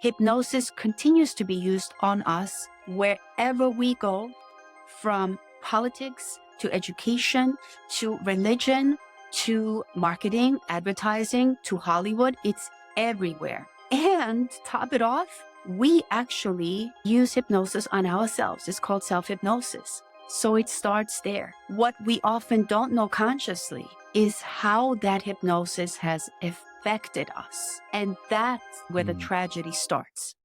Hypnosis continues to be used on us wherever we go, from politics to education to religion to marketing, advertising to Hollywood. It's everywhere. And to top it off, we actually use hypnosis on ourselves. It's called self-hypnosis. So it starts there. What we often don't know consciously is how that hypnosis has affected us. And that's where the tragedy starts.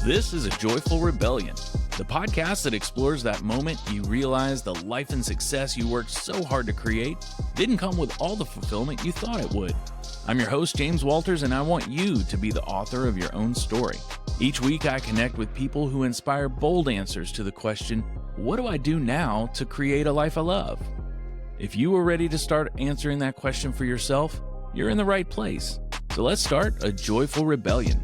This is A Joyful Rebellion, the podcast that explores that moment you realize the life and success you worked so hard to create didn't come with all the fulfillment you thought it would. I'm your host, James Walters, and I want you to be the author of your own story. Each week, I connect with people who inspire bold answers to the question, what do I do now to create a life I love? If you are ready to start answering that question for yourself, you're in the right place. So let's start A Joyful Rebellion.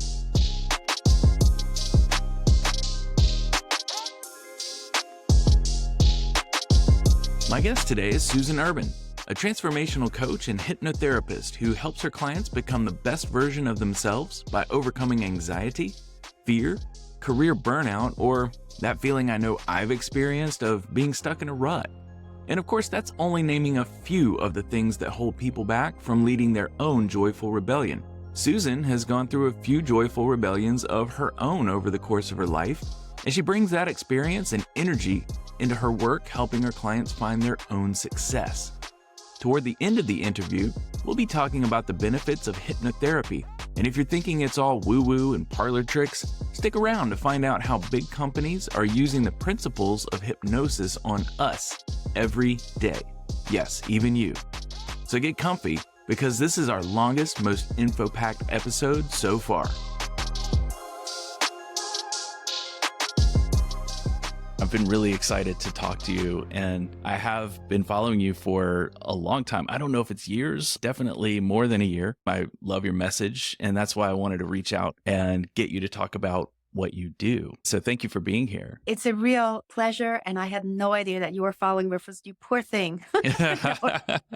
My guest today is Susan Urban, a transformational coach and hypnotherapist who helps her clients become the best version of themselves by overcoming anxiety, fear, career burnout, or that feeling I know I've experienced of being stuck in a rut. And of course, that's only naming a few of the things that hold people back from leading their own joyful rebellion. Susan has gone through a few joyful rebellions of her own over the course of her life, and she brings that experience and energy into her work helping her clients find their own success. Toward the end of the interview, we'll be talking about the benefits of hypnotherapy. And if you're thinking it's all woo-woo and parlor tricks, stick around to find out how big companies are using the principles of hypnosis on us every day. Yes, even you. So get comfy, because this is our longest, most info-packed episode so far. I've been really excited to talk to you, and I have been following you for a long time. I don't know if it's years, definitely more than a year. I love your message, and that's why I wanted to reach out and get you to talk about what you do. So thank you for being here. It's a real pleasure, and I had no idea that you were following me. You poor thing.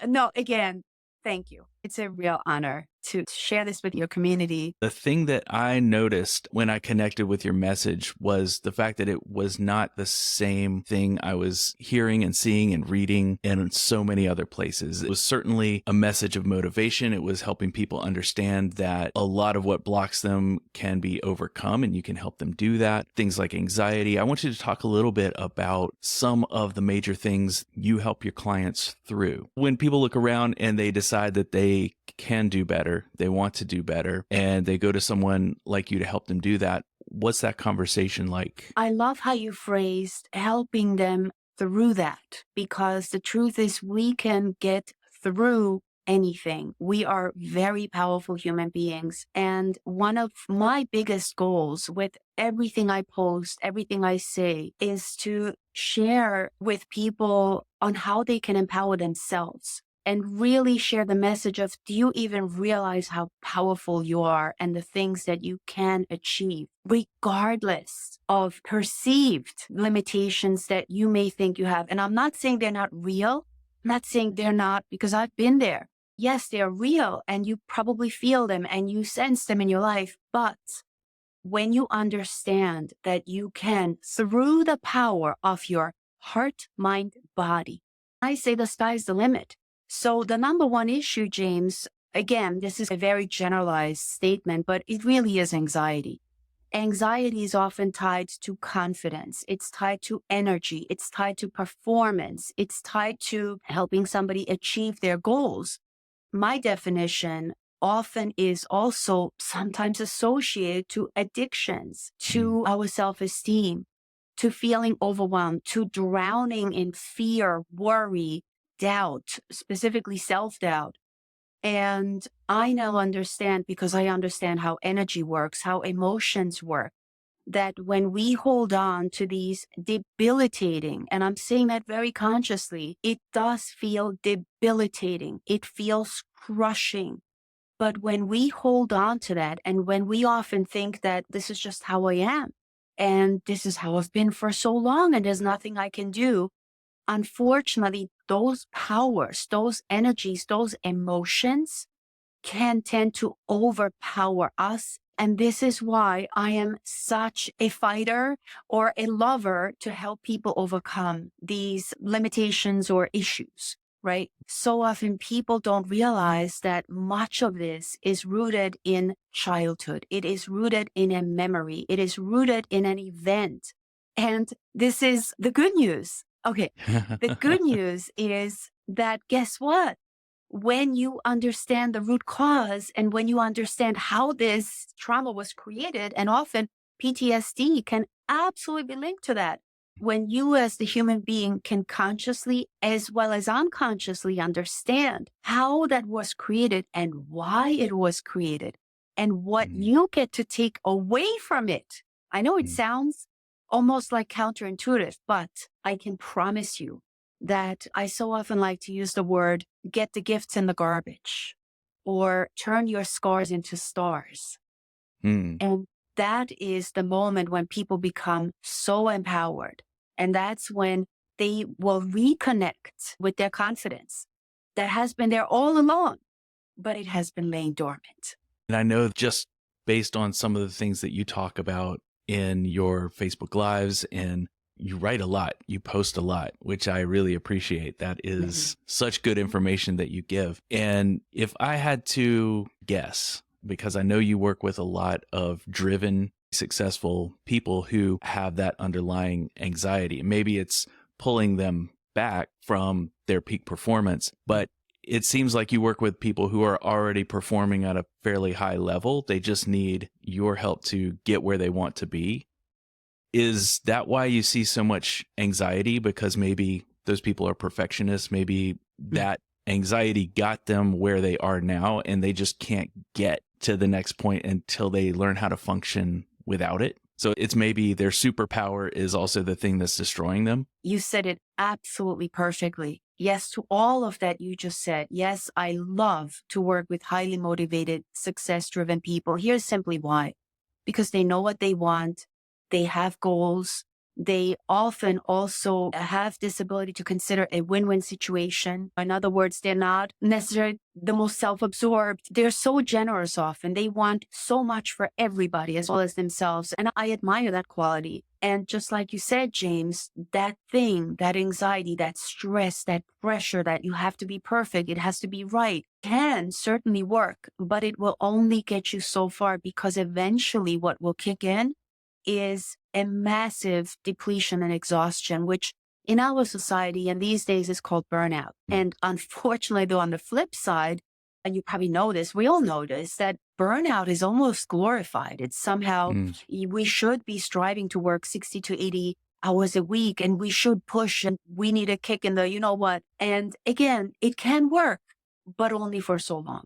No, again, thank you. It's a real honor to share this with your community. The thing that I noticed when I connected with your message was the fact that it was not the same thing I was hearing and seeing and reading in so many other places. It was certainly a message of motivation. It was helping people understand that a lot of what blocks them can be overcome, and you can help them do that. Things like anxiety. I want you to talk a little bit about some of the major things you help your clients through. When people look around and they decide that they can do better, they want to do better, and they go to someone like you to help them do that, what's that conversation like? I love how you phrased helping them through that, because the truth is we can get through anything. We are very powerful human beings. And one of my biggest goals with everything I post, everything I say, is to share with people on how they can empower themselves. And really share the message of, do you even realize how powerful you are and the things that you can achieve, regardless of perceived limitations that you may think you have? And I'm not saying they're not real. I'm not saying they're not, because I've been there. Yes, they're real, and you probably feel them and you sense them in your life. But when you understand that you can, through the power of your heart, mind, body, I say the sky's the limit. So the number one issue, James, again, this is a very generalized statement, but it really is anxiety. Anxiety is often tied to confidence. It's tied to energy. It's tied to performance. It's tied to helping somebody achieve their goals. My definition often is also sometimes associated to addictions, to our self-esteem, to feeling overwhelmed, to drowning in fear, worry, doubt, specifically self-doubt. And I now understand, because I understand how energy works, how emotions work, that when we hold on to these debilitating, and I'm saying that very consciously, it does feel debilitating. It feels crushing. But when we hold on to that, and when we often think that this is just how I am, and this is how I've been for so long, and there's nothing I can do, unfortunately, those powers, those energies, those emotions can tend to overpower us. And this is why I am such a fighter or a lover to help people overcome these limitations or issues, right? So often people don't realize that much of this is rooted in childhood. It is rooted in a memory. It is rooted in an event. And this is the good news. Okay. The good news is that guess what? When you understand the root cause and when you understand how this trauma was created, and often PTSD can absolutely be linked to that. When you as the human being can consciously as well as unconsciously understand how that was created and why it was created and what Mm, you get to take away from it. I know it mm, sounds almost like counterintuitive, but I can promise you that I so often like to use the word get the gifts in the garbage or turn your scars into stars. mm. And that is the moment when people become so empowered. And that's when they will reconnect with their confidence that has been there all along, but it has been laying dormant. And I know just based on some of the things that you talk about in your Facebook Lives, and you write a lot, you post a lot, which I really appreciate. That Mhm. is such good information that you give. And if I had to guess, because I know you work with a lot of driven, successful people who have that underlying anxiety, maybe it's pulling them back from their peak performance, but it seems like you work with people who are already performing at a fairly high level. They just need your help to get where they want to be. Is that why you see so much anxiety? Because maybe those people are perfectionists. Maybe that anxiety got them where they are now and they just can't get to the next point until they learn how to function without it. So it's maybe their superpower is also the thing that's destroying them. You said it absolutely perfectly. Yes, to all of that you just said. Yes, I love to work with highly motivated, success driven people. Here's simply why. Because they know what they want. They have goals. They often also have this ability to consider a win-win situation. In other words, they're not necessarily the most self-absorbed. They're so generous often. They want so much for everybody as well as themselves. And I admire that quality. And just like you said, James, that thing, that anxiety, that stress, that pressure that you have to be perfect, it has to be right, can certainly work, but it will only get you so far because eventually what will kick in is a massive depletion and exhaustion, which in our society and these days is called burnout. And unfortunately, though, on the flip side, and you probably know this, we all know this, that burnout is almost glorified. It's somehow Mm. we should be striving to work 60 to 80 hours a week and we should push and we need a kick in the you know what. And again, it can work, but only for so long.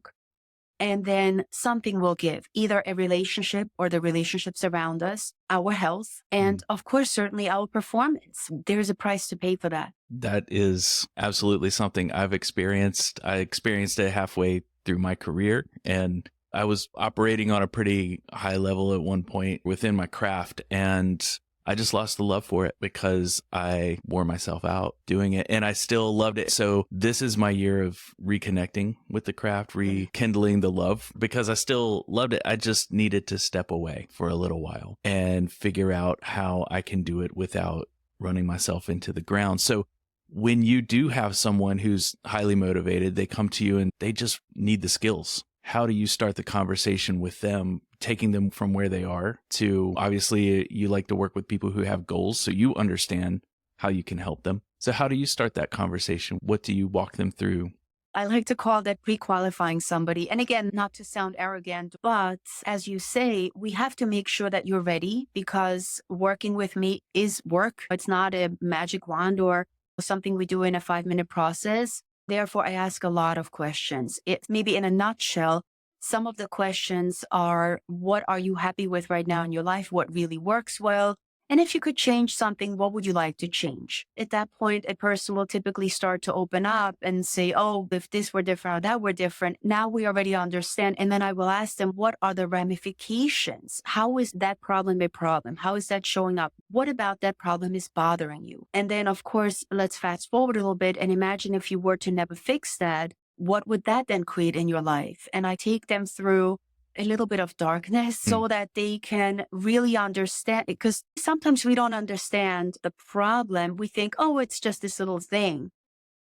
And then something will give, either a relationship or the relationships around us, our health, Mm. and of course, certainly our performance. There's a price to pay for that. That is absolutely something I've experienced. I experienced it halfway through my career, and I was operating on a pretty high level at one point within my craft, and I just lost the love for it because I wore myself out doing it, and I still loved it. So this is my year of reconnecting with the craft, rekindling the love, because I still loved it. I just needed to step away for a little while and figure out how I can do it without running myself into the ground. So when you do have someone who's highly motivated, they come to you and they just need the skills. How do you start the conversation with them, taking them from where they are to, obviously, you like to work with people who have goals, so you understand how you can help them. So how do you start that conversation? What do you walk them through? I like to call that pre-qualifying somebody. And again, not to sound arrogant, but as you say, we have to make sure that you're ready because working with me is work. It's not a magic wand or something we do in a 5-minute process. Therefore, I ask a lot of questions. It maybe in a nutshell, some of the questions are, what are you happy with right now in your life? What really works well? And if you could change something, what would you like to change? At that point, a person will typically start to open up and say, oh, if this were different or that were different, now we already understand. And then I will ask them, what are the ramifications? How is that problem a problem? How is that showing up? What about that problem is bothering you? And then, of course, let's fast forward a little bit and imagine if you were to never fix that, what would that then create in your life? And I take them through a little bit of darkness so that they can really understand it. Because sometimes we don't understand the problem. We think, oh, it's just this little thing.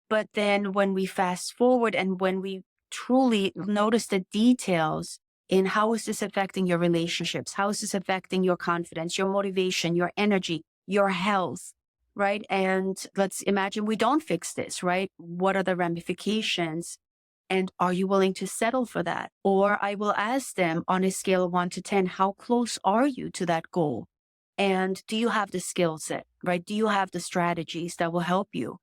But then when we fast forward and when we truly notice the details in how is this affecting your relationships? How is this affecting your confidence, your motivation, your energy, your health, right? And let's imagine we don't fix this, right? What are the ramifications? And are you willing to settle for that? Or I will ask them on a scale of 1 to 10, how close are you to that goal? And do you have the skill set, right? Do you have the strategies that will help you?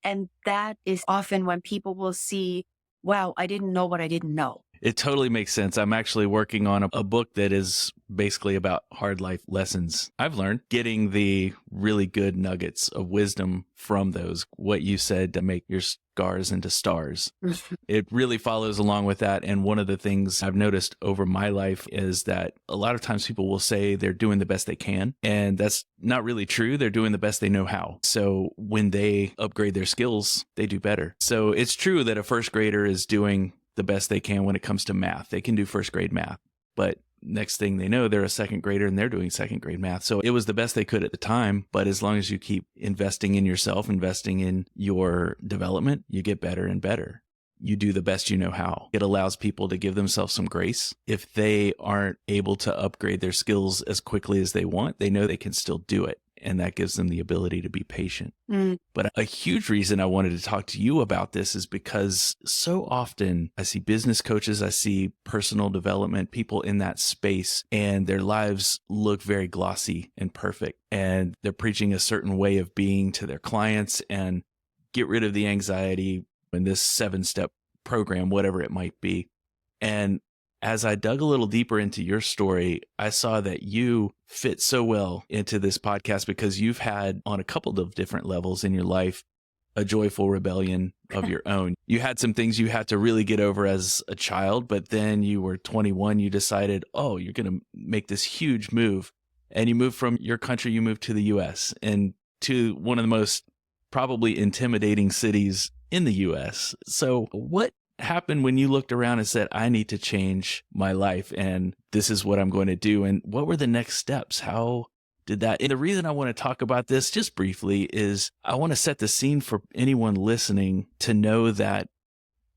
And that is often when people will see, wow, I didn't know what I didn't know. It totally makes sense. I'm actually working on a book that is basically about hard life lessons I've learned, getting the really good nuggets of wisdom from those, what you said, to make your scars into stars. It really follows along with that. And one of the things I've noticed over my life is that a lot of times people will say they're doing the best they can. And that's not really true. They're doing the best they know how. So when they upgrade their skills, they do better. So it's true that a first grader is doing the best they can when it comes to math. They can do first grade math, but next thing they know, they're a second grader and they're doing second grade math. So it was the best they could at the time. But as long as you keep investing in yourself, investing in your development, you get better and better. You do the best you know how. It allows people to give themselves some grace. If they aren't able to upgrade their skills as quickly as they want, they know they can still do it. And that gives them the ability to be patient. But a huge reason I wanted to talk to you about this is because so often I see business coaches, I see personal development, people in that space, and their lives look very glossy and perfect. And they're preaching a certain way of being to their clients and get rid of the anxiety in this 7-step program, whatever it might be. And as I dug a little deeper into your story, I saw that you fit so well into this podcast because you've had, on a couple of different levels in your life, a joyful rebellion of your own. You had some things you had to really get over as a child, but then you were 21, you decided, oh, you're going to make this huge move. And you moved from your country, you moved to the US and to one of the most probably intimidating cities in the US. So what happened when you looked around and said, I need to change my life and this is what I'm going to do? And what were the next steps? How did that? And the reason I want to talk about this just briefly is I want to set the scene for anyone listening to know that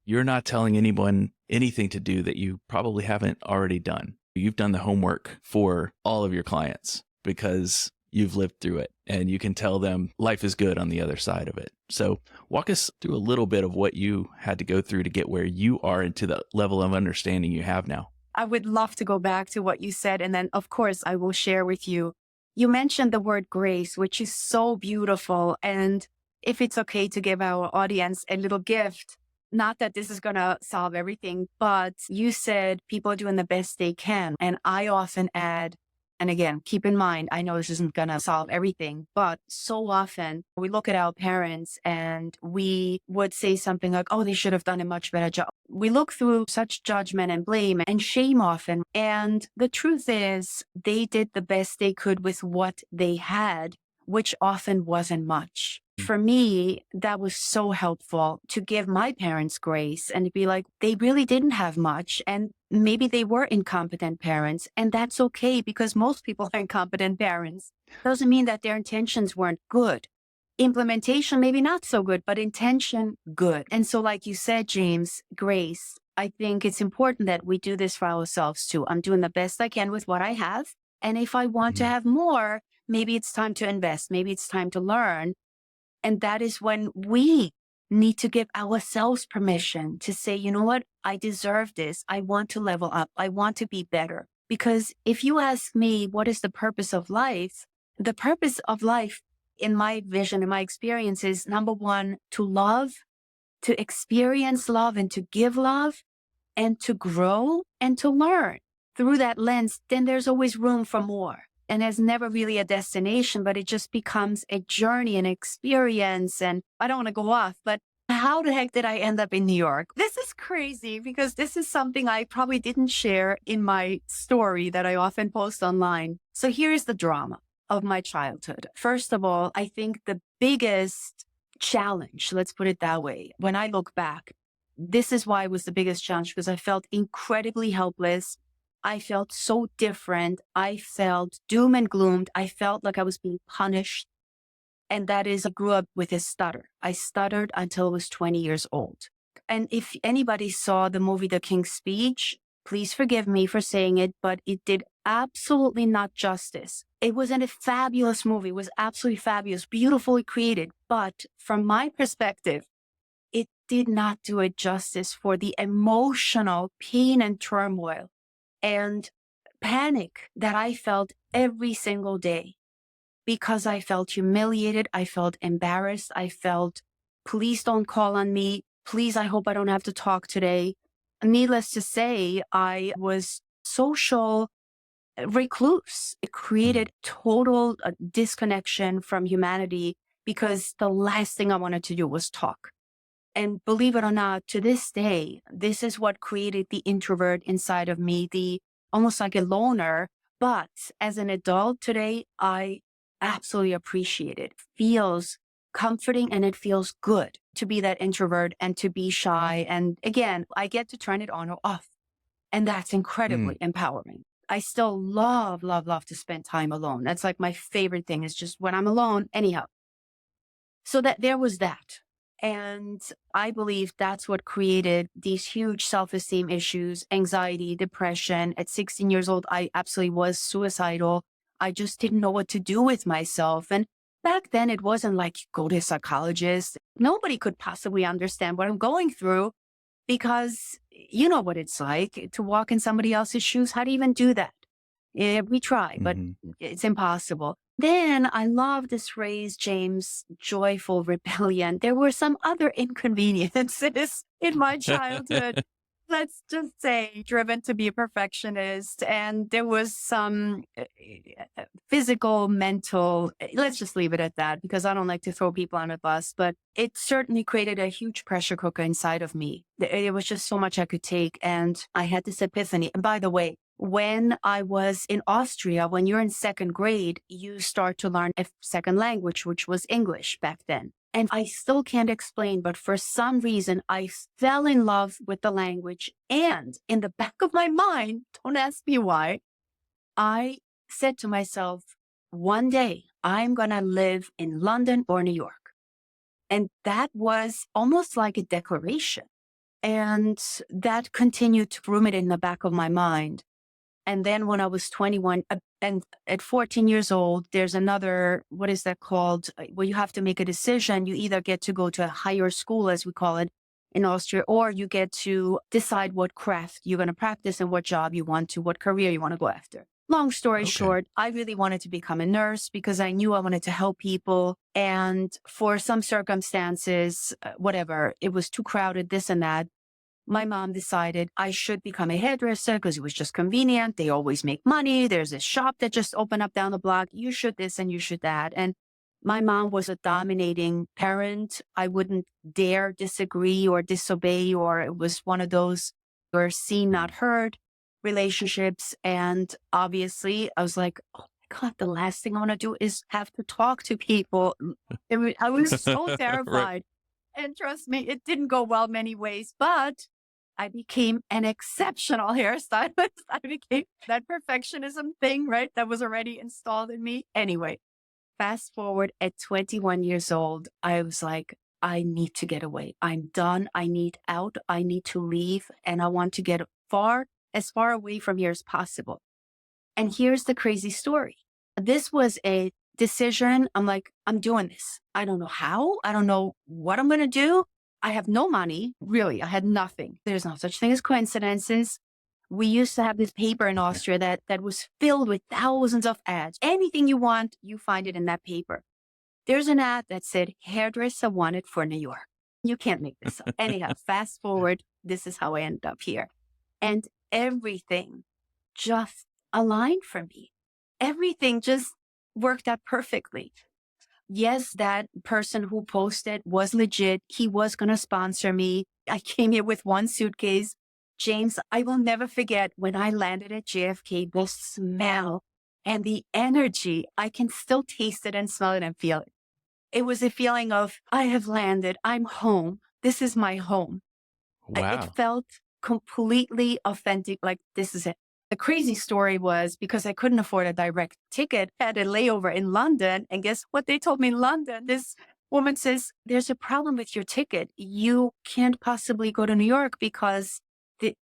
you're not telling anyone anything to do that you probably haven't already done. You've done the homework for all of your clients because you've lived through it and you can tell them life is good on the other side of it. So walk us through a little bit of what you had to go through to get where you are and to the level of understanding you have now. I would love to go back to what you said. And then, of course, I will share with you. You mentioned the word grace, which is so beautiful. And if it's okay to give our audience a little gift, not that this is going to solve everything, but you said people are doing the best they can. And I often add, and again, keep in mind, I know this isn't going to solve everything, but so often we look at our parents and we would say something like, oh, they should have done a much better job. We look through such judgment and blame and shame often. And the truth is they did the best they could with what they had, which often wasn't much. For me, that was so helpful to give my parents grace and to be like, they really didn't have much. And maybe they were incompetent parents. And that's okay because most people are incompetent parents. Doesn't mean that their intentions weren't good. Implementation, maybe not so good, but intention, good. And so like you said, James, grace, I think it's important that we do this for ourselves too. I'm doing the best I can with what I have. And if I want to have more, maybe it's time to invest. Maybe it's time to learn. And that is when we need to give ourselves permission to say, you know what? I deserve this. I want to level up. I want to be better. Because if you ask me, what is the purpose of life? The purpose of life, in my vision, in my experience, is number one, to love, to experience love and to give love and to grow and to learn. Through that lens, then there's always room for more. and there's never really a destination, but it just becomes a journey, an experience. And I don't want to go off, but how the heck did I end up in New York? This is crazy because this is something I probably didn't share in my story that I often post online. So here's the drama of my childhood. First of all, I think the biggest challenge, let's put it that way, when I look back, this is why it was the biggest challenge, because I felt incredibly helpless. I felt so different. I felt doom and gloomed. I felt like I was being punished. And that is, I grew up with a stutter. I stuttered until I was 20 years old. And if anybody saw the movie The King's Speech, please forgive me for saying it, but it did absolutely not justice. It was a fabulous movie. It was absolutely fabulous, beautifully created. But from my perspective, it did not do it justice for the emotional pain and turmoil and panic that I felt every single day, because I felt humiliated. I felt embarrassed. I felt, please don't call on me. Please, I hope I don't have to talk today. Needless to say, I was social recluse. It created total disconnection from humanity because the last thing I wanted to do was talk. And believe it or not, to this day, this is what created the introvert inside of me, the almost like a loner. But as an adult today, I absolutely appreciate it. It feels comforting and it feels good to be that introvert and to be shy. And again, I get to turn it on or off. And that's Mm. incredibly empowering. I still love, love, love to spend time alone. That's like my favorite thing, is just when I'm alone, anyhow. So that there was that. And I believe that's what created these huge self-esteem issues, anxiety, depression. At 16 years old, I absolutely was suicidal. I just didn't know what to do with myself. And back then, it wasn't like go to a psychologist. Nobody could possibly understand what I'm going through, because you know what it's like to walk in somebody else's shoes. How do you even do that? Yeah, we try, but Hmm. it's impossible. Then I love this phrase, James, joyful rebellion. There were some other inconveniences in my childhood. Let's just say driven to be a perfectionist. And there was some physical, mental, let's just leave it at that, because I don't like to throw people on a bus, but it certainly created a huge pressure cooker inside of me. It was just so much I could take. And I had this epiphany. And by the way, when I was in Austria, when you're in second grade, you start to learn a second language, which was English back then. And I still can't explain, but for some reason, I fell in love with the language. And in the back of my mind, don't ask me why, I said to myself, one day I'm going to live in London or New York. And that was almost like a declaration. And that continued to ruminate in the back of my mind. And then when I was 21 and at 14 years old, there's another, what is that called? Where you have to make a decision. You either get to go to a higher school, as we call it in Austria, or you get to decide what craft you're going to practice and what job you want to, what career you want to go after. Long story Okay. short, I really wanted to become a nurse because I knew I wanted to help people. And for some circumstances, whatever, it was too crowded, this and that. My mom decided I should become a hairdresser because it was just convenient. They always make money. There's a shop that just opened up down the block. You should this and you should that. And my mom was a dominating parent. I wouldn't dare disagree or disobey, or it was one of those were seen, not heard relationships. And obviously I was like, oh my God, the last thing I want to do is have to talk to people. I was so Right. terrified. And trust me, it didn't go well many ways, but I became an exceptional hairstylist. I became that perfectionism thing, right? That was already installed in me. Anyway, fast forward at 21 years old, I was like, I need to get away. I'm done. I need out. I need to leave. And I want to get as far away from here as possible. And here's the crazy story. This was a decision. I'm like, I'm doing this. I don't know how. I don't know what I'm going to do. I have no money. Really, I had nothing. There's no such thing as coincidences. We used to have this paper in Austria that was filled with thousands of ads. Anything you want, you find it in that paper. There's an ad that said hairdresser wanted for New York. You can't make this up. Anyhow, fast forward. This is how I ended up here. And everything just aligned for me. everything just worked out perfectly. Yes, that person who posted was legit. He was going to sponsor me. I came here with one suitcase. James, I will never forget when I landed at JFK, the smell and the energy. I can still taste it and smell it and feel it. It was a feeling of, I have landed. I'm home. This is my home. It Wow. felt completely authentic. Like, this is it. The crazy story was because I couldn't afford a direct ticket, I had a layover in London. And guess what they told me in London? This woman says, there's a problem with your ticket. You can't possibly go to New York because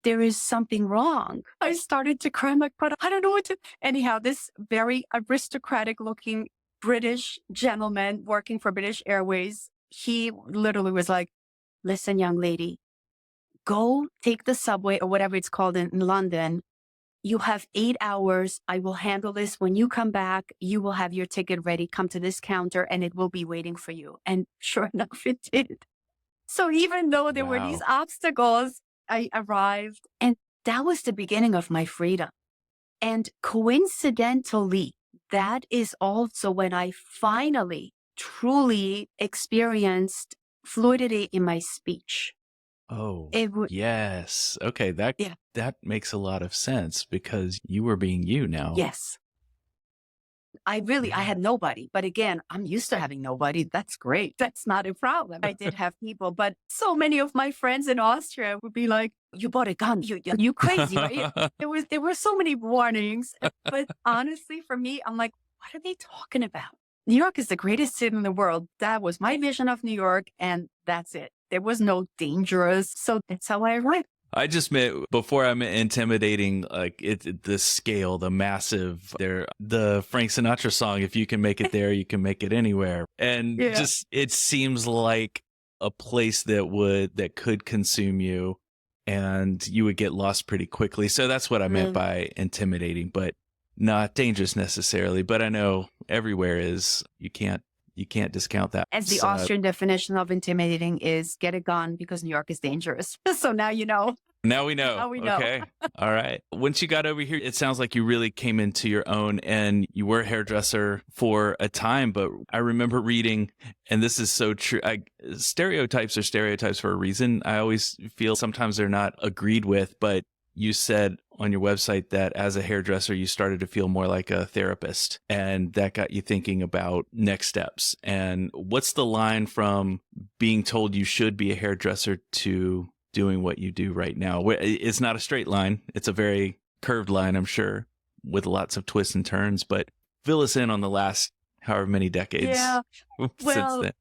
there is something wrong. I started to cry. I'm like, but I don't know what to. Anyhow, this very aristocratic looking British gentleman working for British Airways, he literally was like, listen, young lady, go take the subway or whatever it's called in London. You have 8 hours. I will handle this. When you come back, you will have your ticket ready. Come to this counter and it will be waiting for you. And sure enough, it did. So even though there were these Wow. obstacles, I arrived, and that was the beginning of my freedom. And coincidentally, that is also when I finally truly experienced fluidity in my speech. Oh, It would, yes. Okay, that yeah, that makes a lot of sense because you were being you now. yes. I Yeah. had nobody. But again, I'm used to having nobody. That's great. That's not a problem. I did have people, but so many of my friends in Austria would be like, you bought a gun. You crazy, right? There were so many warnings. But honestly, for me, I'm like, what are they talking about? New York is the greatest city in the world. That was my vision of New York. And that's it. There was no dangerous. So that's how I arrived. I just meant before I meant intimidating, like the scale, the massive there, the Frank Sinatra song, if you can make it there, you can make it anywhere. And Yeah. just, it seems like a place that could consume you and you would get lost pretty quickly. So that's what I meant Really. by intimidating, but not dangerous necessarily. But I know everywhere is, you can't discount that. As the So Austrian definition of intimidating is get a gun because New York is dangerous. So now you know. now we know. Now we know. Okay. All right. Once you got over here, it sounds like you really came into your own and you were a hairdresser for a time. But I remember reading, and this is so true. Stereotypes are stereotypes for a reason. I always feel sometimes they're not agreed with, but you said on your website that as a hairdresser, you started to feel more like a therapist, and that got you thinking about next steps. And what's the line from being told you should be a hairdresser to doing what you do right now? It's not a straight line. It's a very curved line, I'm sure, with lots of twists and turns, but fill us in on the last however many decades Yeah. since Well, then.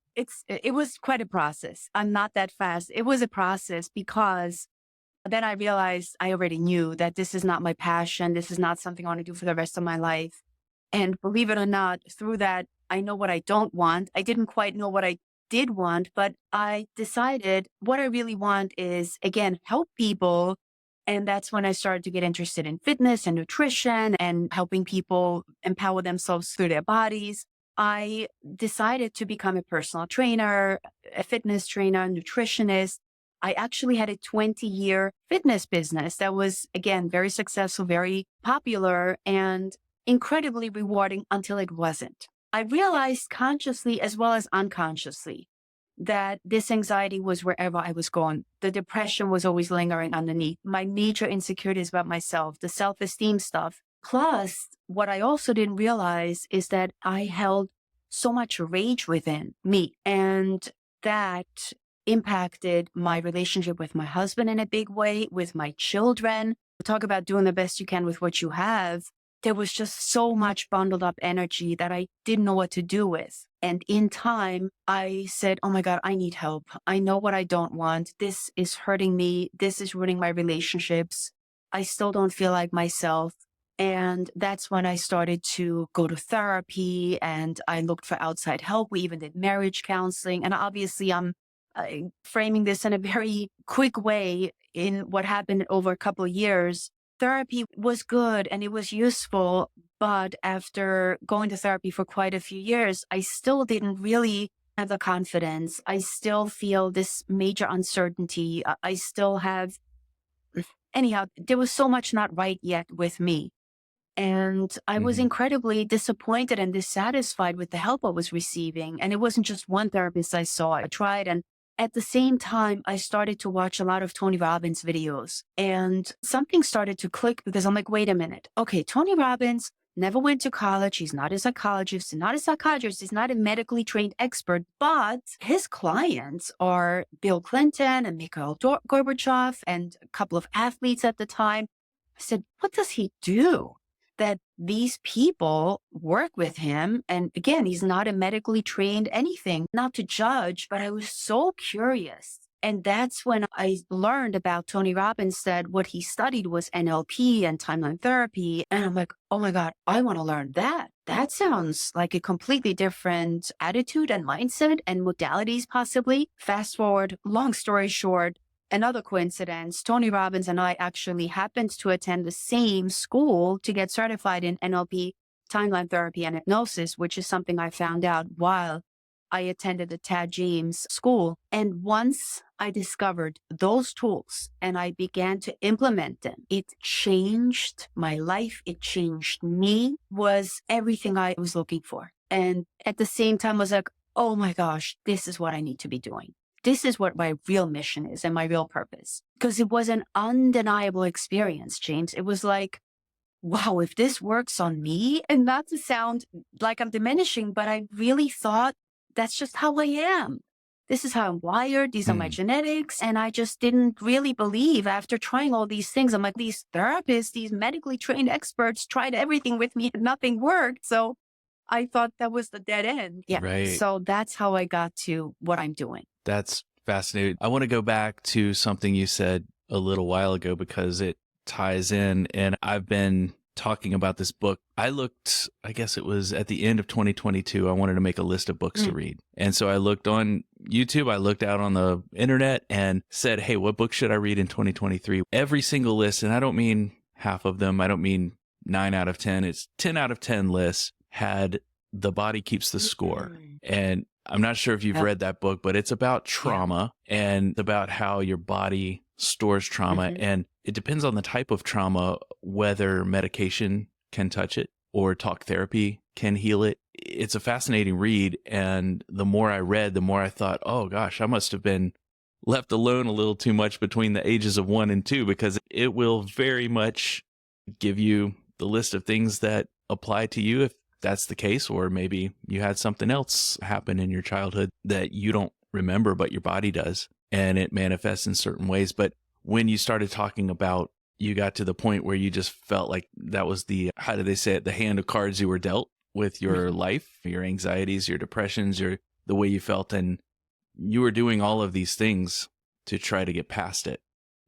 it was quite a process. I'm not that fast. It was a process because then I realized I already knew that this is not my passion. This is not something I want to do for the rest of my life. And believe it or not, through that, I know what I don't want. I didn't quite know what I did want, but I decided what I really want is, again, help people. And that's when I started to get interested in fitness and nutrition and helping people empower themselves through their bodies. I decided to become a personal trainer, a fitness trainer, nutritionist. I actually had a 20-year fitness business that was, again, very successful, very popular, and incredibly rewarding until it wasn't. I realized consciously as well as unconsciously that this anxiety was wherever I was going. The depression was always lingering underneath. My major insecurities about myself, the self-esteem stuff. Plus, what I also didn't realize is that I held so much rage within me, and that impacted my relationship with my husband in a big way, with my children. Talk about doing the best you can with what you have. There was just so much bundled up energy that I didn't know what to do with. And in time, I said, oh my God, I need help. I know what I don't want. This is hurting me. This is ruining my relationships. I still don't feel like myself. And that's when I started to go to therapy and I looked for outside help. We even did marriage counseling. And obviously, I'm framing this in a very quick way in what happened over a couple of years. Therapy was good and it was useful, but after going to therapy for quite a few years, I still didn't really have the confidence. I still feel this major uncertainty. I still have, anyhow, there was so much not right yet with me. And I was Hmm. incredibly disappointed and dissatisfied with the help I was receiving. And it wasn't just one therapist I saw. I tried. And at the same time, I started to watch a lot of Tony Robbins videos and something started to click because I'm like, wait a minute. Okay, Tony Robbins never went to college. He's not a psychologist, he's not a psychiatrist, he's not a medically trained expert, but his clients are Bill Clinton and Mikhail Gorbachev and a couple of athletes at the time. I said, what does he do that these people work with him? And again, he's not a medically trained anything, not to judge, but I was so curious. And that's when I learned about Tony Robbins, that what he studied was NLP and timeline therapy. And I'm like, oh my God, I want to learn that. That sounds like a completely different attitude and mindset and modalities, possibly. Fast forward, long story short, another coincidence, Tony Robbins and I actually happened to attend the same school to get certified in NLP, timeline therapy, and hypnosis, which is something I found out while I attended the Tad James school. And once I discovered those tools and I began to implement them, it changed my life. It changed me, was everything I was looking for. And at the same time, I was like, oh my gosh, this is what I need to be doing. This is what my real mission is and my real purpose. Because it was an undeniable experience, James. It was like, wow, if this works on me, and not to sound like I'm diminishing, but I really thought that's just how I am. This is how I'm wired. These are my genetics. And I just didn't really believe after trying all these things. I'm like, these therapists, these medically trained experts tried everything with me and nothing worked. So I thought that was the dead end. Yeah. Right. So that's how I got to what I'm doing. That's fascinating. I want to go back to something you said a little while ago because it ties in. And I've been talking about this book. I looked, I guess it was at the end of 2022. I wanted to make a list of books to read. And so I looked on YouTube, I looked out on the internet and said, hey, what book should I read in 2023? Every single list, and I don't mean half of them, I don't mean 9 out of 10, it's 10 out of 10 lists had The Body Keeps the Score. And I'm not sure if you've read that book, but it's about trauma and about how your body stores trauma. And it depends on the type of trauma, whether medication can touch it or talk therapy can heal it. It's a fascinating read. And the more I read, the more I thought, oh gosh, I must have been left alone a little too much between the ages of 1 and 2, because it will very much give you the list of things that apply to you if that's the case, or maybe you had something else happen in your childhood that you don't remember, but your body does, and it manifests in certain ways. But when you started talking about, you got to the point where you just felt like that was the, how do they say it, the hand of cards you were dealt with your life, your anxieties, your depressions, the way you felt, and you were doing all of these things to try to get past it.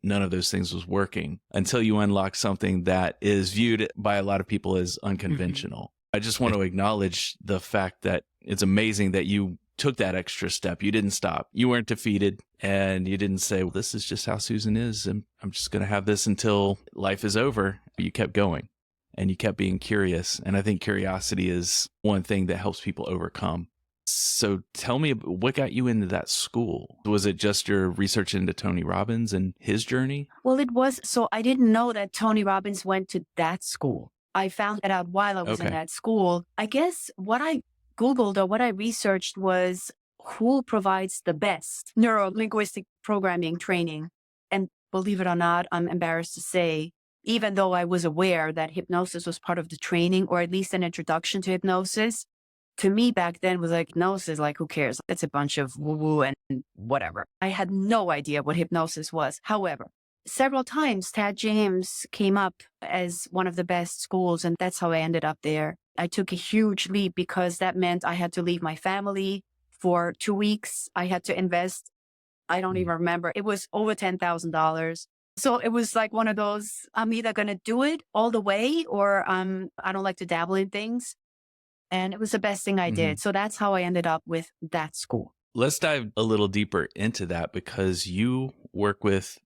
None of those things was working until you unlock something that is viewed by a lot of people as unconventional. I just want to acknowledge the fact that it's amazing that you took that extra step. You didn't stop. You weren't defeated, and you didn't say, well, this is just how Susan is, and I'm just going to have this until life is over. You kept going, and you kept being curious. And I think curiosity is one thing that helps people overcome. So tell me, what got you into that school? Was it just your research into Tony Robbins and his journey? Well, it was. So I didn't know that Tony Robbins went to that school. I found that out while I was in that school. I guess what I Googled or what I researched was who provides the best neuro-linguistic programming training. And believe it or not, I'm embarrassed to say, even though I was aware that hypnosis was part of the training, or at least an introduction to hypnosis, to me back then was like, hypnosis, like, who cares? It's a bunch of woo-woo and whatever. I had no idea what hypnosis was. However, several times Tad James came up as one of the best schools, and that's how I ended up there. I took a huge leap because that meant I had to leave my family for 2 weeks. I had to invest, I don't even remember, it was over $10,000. So it was like one of those, I'm either going to do it all the way or I don't like to dabble in things. And it was the best thing I did. So that's how I ended up with that school. Let's dive a little deeper into that, because you work with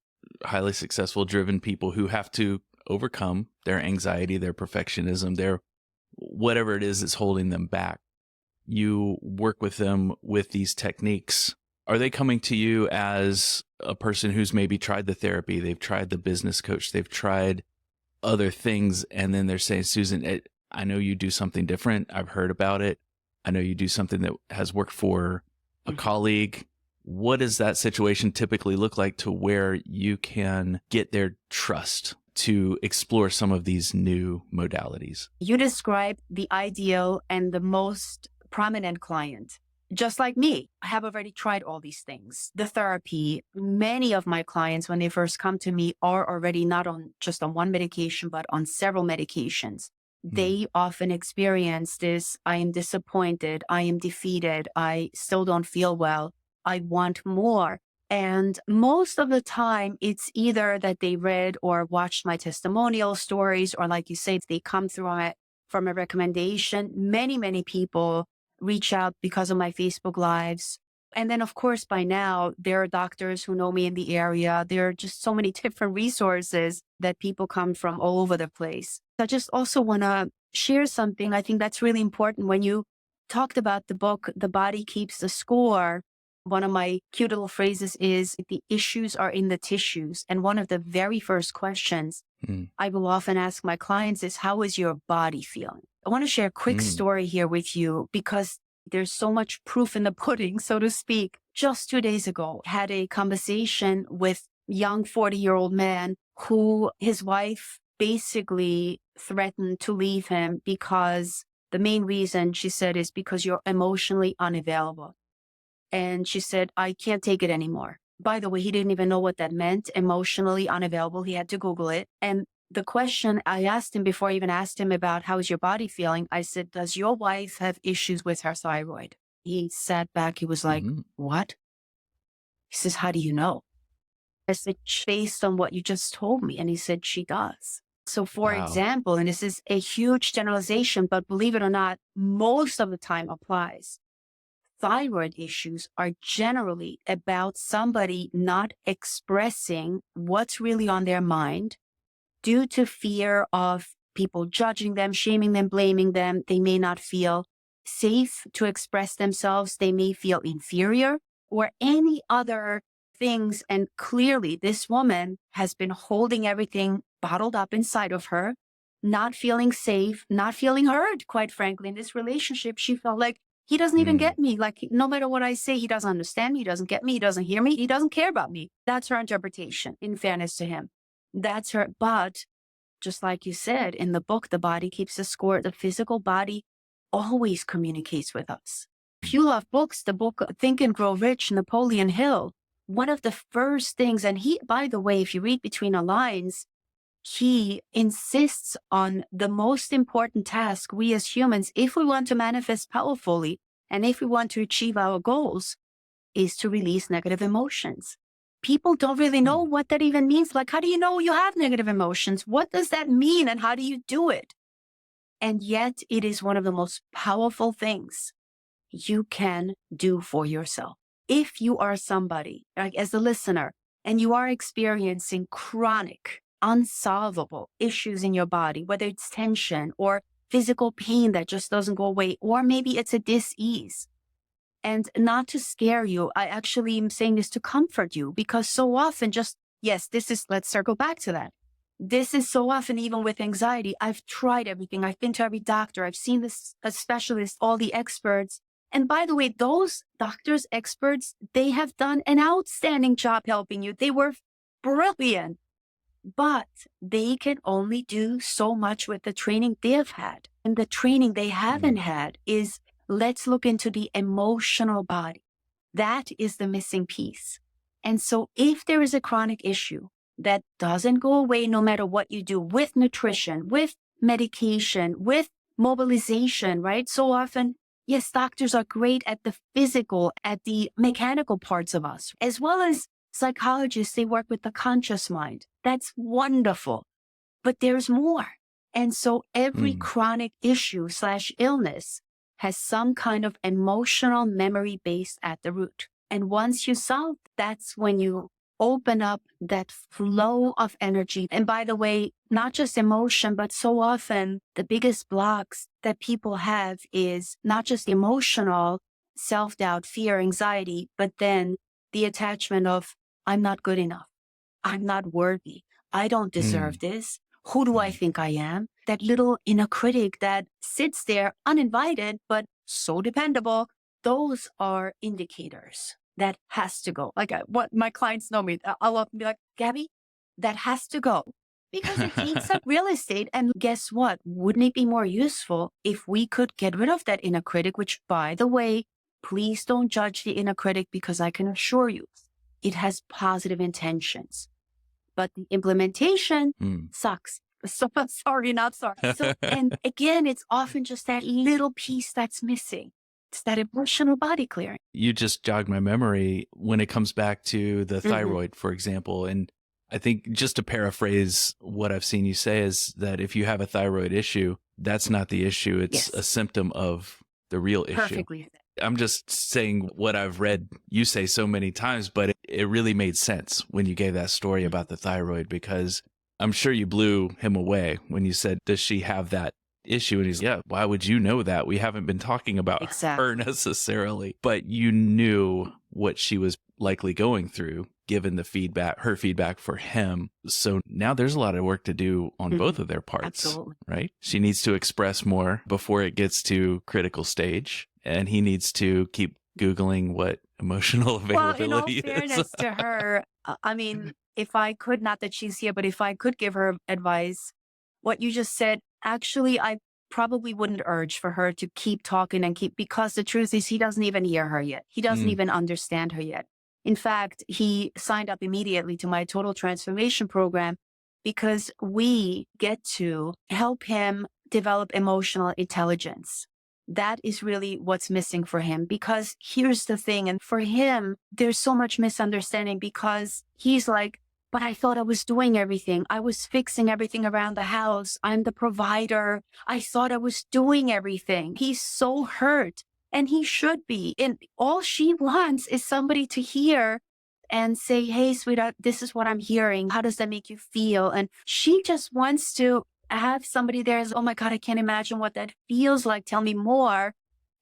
highly successful, driven people who have to overcome their anxiety, their perfectionism, their whatever it is that's holding them back. You work with them with these techniques. Are they coming to you as a person who's maybe tried the therapy, they've tried the business coach, they've tried other things. And then they're saying, Susan, I know you do something different. I've heard about it. I know you do something that has worked for a colleague. What does that situation typically look like to where you can get their trust to explore some of these new modalities? You described the ideal and the most prominent client. Just like me, I have already tried all these things. The therapy, many of my clients, when they first come to me, are already not on just on one medication, but on several medications. They often experience this: I am disappointed, I am defeated, I still don't feel well, I want more. And most of the time, it's either that they read or watched my testimonial stories, or like you say, they come through it from a recommendation. Many, many people reach out because of my Facebook Lives. And then, of course, by now, there are doctors who know me in the area. There are just so many different resources that people come from all over the place. I just also want to share something. I think that's really important. When you talked about the book, The Body Keeps the Score, one of my cute little phrases is, the issues are in the tissues. And one of the very first questions I will often ask my clients is, how is your body feeling? I want to share a quick story here with you because there's so much proof in the pudding, so to speak. Just 2 days ago, I had a conversation with a young 40-year-old man who his wife basically threatened to leave him because the main reason, she said, is because you're emotionally unavailable. And she said, I can't take it anymore. By the way, he didn't even know what that meant, emotionally unavailable. He had to Google it. And the question I asked him before I even asked him about how is your body feeling, I said, does your wife have issues with her thyroid? He sat back. He was like, what? He says, how do you know? I said, based on what you just told me. And he said, she does. So for example, and this is a huge generalization, but believe it or not, most of the time applies. Thyroid issues are generally about somebody not expressing what's really on their mind due to fear of people judging them, shaming them, blaming them. They may not feel safe to express themselves. They may feel inferior or any other things. And clearly, this woman has been holding everything bottled up inside of her, not feeling safe, not feeling heard, quite frankly. In this relationship, she felt like, he doesn't even get me. Like, no matter what I say, he doesn't understand me. He doesn't get me. He doesn't hear me. He doesn't care about me. That's her interpretation, in fairness to him. That's her. But just like you said in the book, The Body Keeps the Score, the physical body always communicates with us. If you love books, the book Think and Grow Rich, Napoleon Hill, one of the first things, and he, by the way, if you read between the lines, he insists on the most important task we as humans, if we want to manifest powerfully and if we want to achieve our goals, is to release negative emotions. People don't really know what that even means. Like, how do you know you have negative emotions? What does that mean? And how do you do it? And yet it is one of the most powerful things you can do for yourself. If you are somebody, like as a listener, and you are experiencing chronic, unsolvable issues in your body, whether it's tension or physical pain that just doesn't go away, or maybe it's a dis-ease. And not to scare you, I actually am saying this to comfort you, because so often let's circle back to that. This is so often, even with anxiety, I've tried everything. I've been to every doctor. I've seen a specialist, all the experts. And by the way, those doctors, experts, they have done an outstanding job helping you. They were brilliant. But they can only do so much with the training they've had. And the training they haven't had is, let's look into the emotional body. That is the missing piece. And so if there is a chronic issue that doesn't go away no matter what you do with nutrition, with medication, with mobilization, right? So often, yes, doctors are great at the physical, at the mechanical parts of us, as well as psychologists. They work with the conscious mind. That's wonderful. But there's more. And so every chronic issue / illness has some kind of emotional memory base at the root. And once you solve, that's when you open up that flow of energy. And by the way, not just emotion, but so often the biggest blocks that people have is not just emotional self-doubt, fear, anxiety, but then the attachment of, I'm not good enough. I'm not worthy. I don't deserve this. Who do I Mm. think I am? That little inner critic that sits there uninvited, but so dependable. Those are indicators that has to go. Like what my clients know me, I'll often be like, Gabby, that has to go because it takes up real estate. And guess what? Wouldn't it be more useful if we could get rid of that inner critic, which, by the way, please don't judge the inner critic because I can assure you it has positive intentions, but the implementation Mm. sucks. So sorry, not sorry. So, and again, it's often just that little piece that's missing. It's that emotional body clearing. You just jogged my memory when it comes back to the Mhm. thyroid, for example. And I think, just to paraphrase what I've seen you say, is that if you have a thyroid issue, that's not the issue. It's a Yes, symptom of the real issue. perfectly. I'm just saying what I've read you say so many times, but it really made sense when you gave that story Mhm. about the thyroid, because I'm sure you blew him away when you said, does she have that issue? And he's, yeah, why would you know that? We haven't been talking about her Exactly. necessarily, but you knew what she was likely going through given the feedback, her feedback for him. So now there's a lot of work to do on both Mhm. of their parts, Absolutely. right? She needs to express more before it gets to critical stage, and he needs to keep Googling what emotional Well, in all availability is. fairness to her, I mean, if I could, not that she's here, but if I could give her advice, what you just said, actually, I probably wouldn't urge for her to keep talking and keep, because the truth is, he doesn't even hear her yet. He doesn't Mm. even understand her yet. In fact, he signed up immediately to my total transformation program because we get to help him develop emotional intelligence. That is really what's missing for him. Because here's the thing, and for him, there's so much misunderstanding because he's like, but I thought I was doing everything. I was fixing everything around the house. I'm the provider. I thought I was doing everything. He's so hurt, and he should be. And all she wants is somebody to hear and say, hey, sweetheart, this is what I'm hearing. How does that make you feel? And she just wants to have somebody there is, oh my God, I can't imagine what that feels like. Tell me more.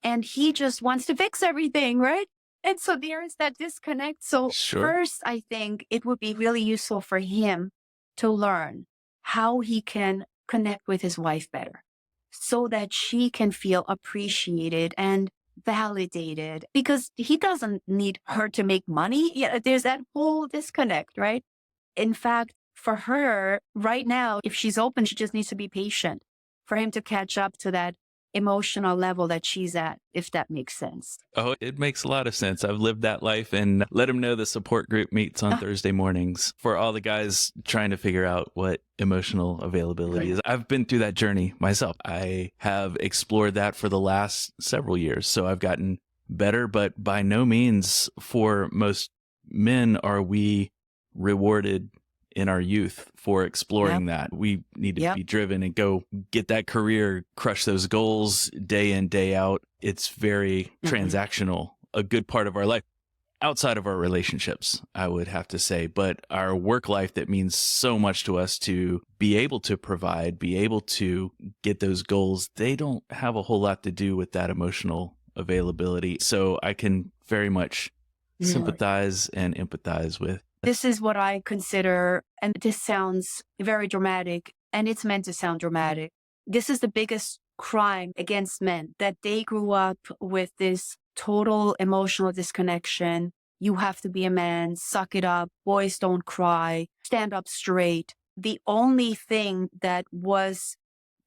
And he just wants to fix everything, right? And so there is that disconnect. So Sure. first, I think it would be really useful for him to learn how he can connect with his wife better so that she can feel appreciated and validated, because he doesn't need her to make money. Yeah, there's that whole disconnect, right? In fact, for her right now, if she's open, she just needs to be patient for him to catch up to that emotional level that she's at, if that makes sense. Oh, it makes a lot of sense. I've lived that life, and let him know the support group meets on Ah, Thursday mornings for all the guys trying to figure out what emotional availability great. is. I've been through that journey myself. I have explored that for the last several years. So I've gotten better, but by no means for most men are we rewarded in our youth for Yep. exploring that. We need to Yep. be driven and go get that career, crush those goals day in, day out. It's very Mhm. transactional, a good part of our life outside of our relationships, I would have to say. But our work life that means so much to us to be able to provide, be able to get those goals, they don't have a whole lot to do with that emotional availability. So I can very much Yeah. sympathize and empathize with. This is what I consider, and this sounds very dramatic, and it's meant to sound dramatic. This is the biggest crime against men, that they grew up with this total emotional disconnection. You have to be a man, suck it up, boys don't cry, stand up straight. The only thing that was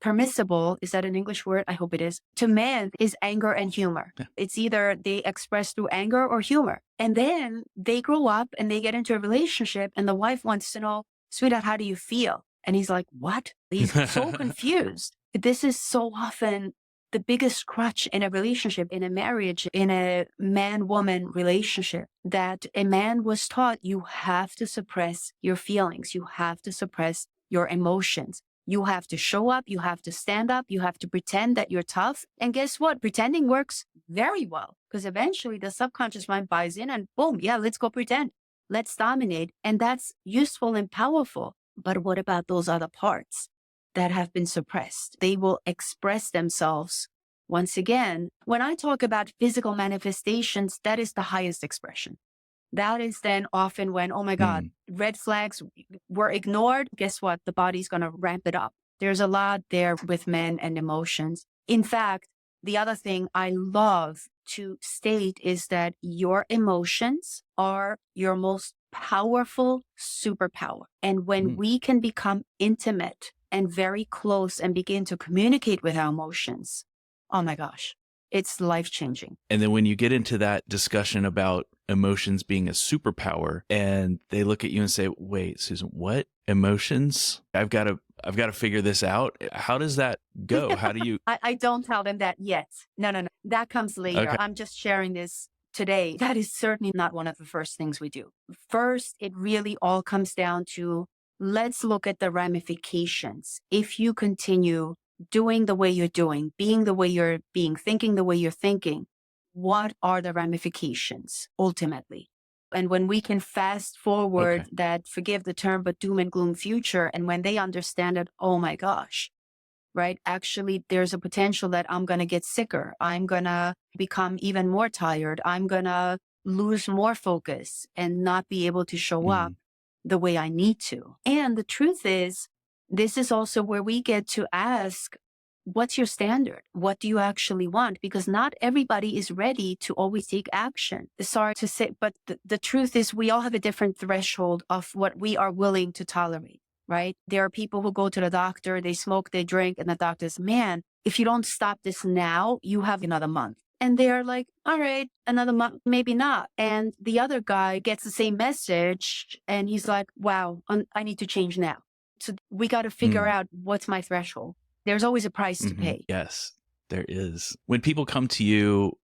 permissible, is that an English word? I hope it is, to men is anger and humor. Yeah. It's either they express through anger or humor. And then they grow up and they get into a relationship, and the wife wants to know, sweetheart, how do you feel? And he's like, what? He's so confused. This is so often the biggest crutch in a relationship, in a marriage, in a man-woman relationship, that a man was taught you have to suppress your feelings. You have to suppress your emotions. You have to show up. You have to stand up. You have to pretend that you're tough. And guess what? Pretending works very well, because eventually the subconscious mind buys in and boom, yeah, let's go pretend. Let's dominate. And that's useful and powerful. But what about those other parts that have been suppressed? They will express themselves. Once again, when I talk about physical manifestations, that is the highest expression. That is then often when, oh my God, Mm, red flags were ignored. Guess what? The body's going to ramp it up. There's a lot there with men and emotions. In fact, the other thing I love to state is that your emotions are your most powerful superpower. And when mm. we can become intimate and very close and begin to communicate with our emotions, oh my gosh, it's life changing. And then when you get into that discussion about emotions being a superpower and they look at you and say, "Wait, Susan, what? Emotions? I've got to figure this out." How does that go? How do you I don't tell them that yet. No, no, no. That comes later. Okay. I'm just sharing this today. That is certainly not one of the first things we do. First, it really all comes down to let's look at the ramifications. If you continue doing the way you're doing, being the way you're being, thinking the way you're thinking, what are the ramifications ultimately? And when we can fast Okay. forward that, forgive the term, but doom and gloom future, and when they understand that, oh my gosh, right? Actually, there's a potential that I'm going to get sicker. I'm going to become even more tired. I'm going to lose more focus and not be able to show up Mm, the way I need to. And the truth is, this is also where we get to ask, what's your standard? What do you actually want? Because not everybody is ready to always take action. Sorry to say, but the truth is we all have a different threshold of what we are willing to tolerate, right? There are people who go to the doctor, they smoke, they drink, and the doctor's, man, if you don't stop this now, you have another month. And they're like, all right, another month, maybe not. And the other guy gets the same message and he's like, wow, I need to change now. So we got to figure mm, out what's my threshold. There's always a price to mhm. pay. Yes, there is. When people come to you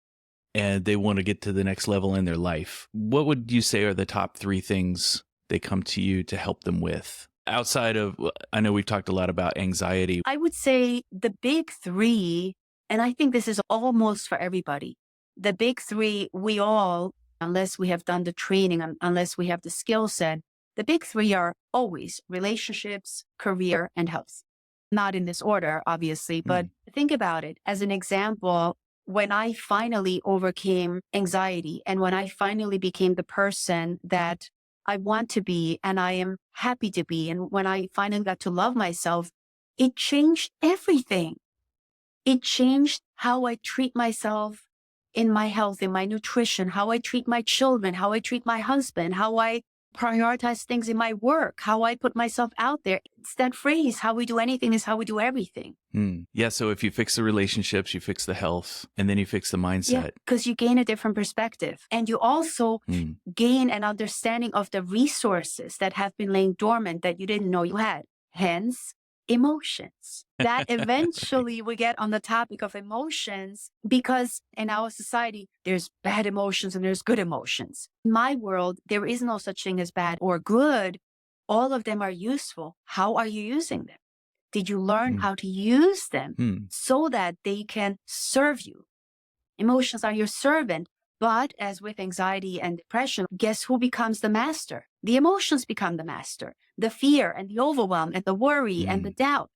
and they want to get to the next level in their life, what would you say are the top three things they come to you to help them with? Outside of, I know we've talked a lot about anxiety. I would say the big three, and I think this is almost for everybody. The big three, we all, unless we have done the training, unless we have the skill set, the big three are always relationships, career, and health. Not in this order, obviously, but Mm, think about it. As an example, when I finally overcame anxiety and when I finally became the person that I want to be and I am happy to be, and when I finally got to love myself, it changed everything. It changed how I treat myself in my health, in my nutrition, how I treat my children, how I treat my husband, how I prioritize things in my work, how I put myself out there. It's that phrase, how we do anything is how we do everything. mm. Yeah, so if you fix the relationships, you fix the health, and then you fix the Yeah, mindset. because you gain a different perspective and you also Mm, gain an understanding of the resources that have been laying dormant that you didn't know you had. Hence, emotions. That right. eventually we get on the topic of emotions because in our society, there's bad emotions and there's good emotions. In my world, there is no such thing as bad or good. All of them are useful. How are you using them? Did you learn Mm, how to use them mm, so that they can serve you? Emotions are your servant. But as with anxiety and depression, guess who becomes the master? The emotions become the master. The fear and the overwhelm and the worry and the mm. doubt.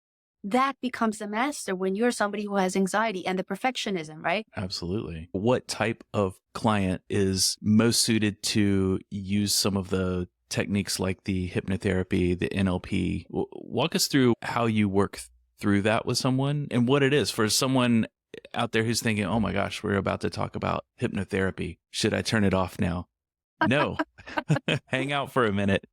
That becomes the master when you're somebody who has anxiety and the perfectionism, right? Absolutely. What type of client is most suited to use some of the techniques like the hypnotherapy, the NLP? Walk us through how you work through that with someone and what it is for someone out there who's thinking, oh my gosh, we're about to talk about hypnotherapy. Should I turn it off now? No, hang out for a minute.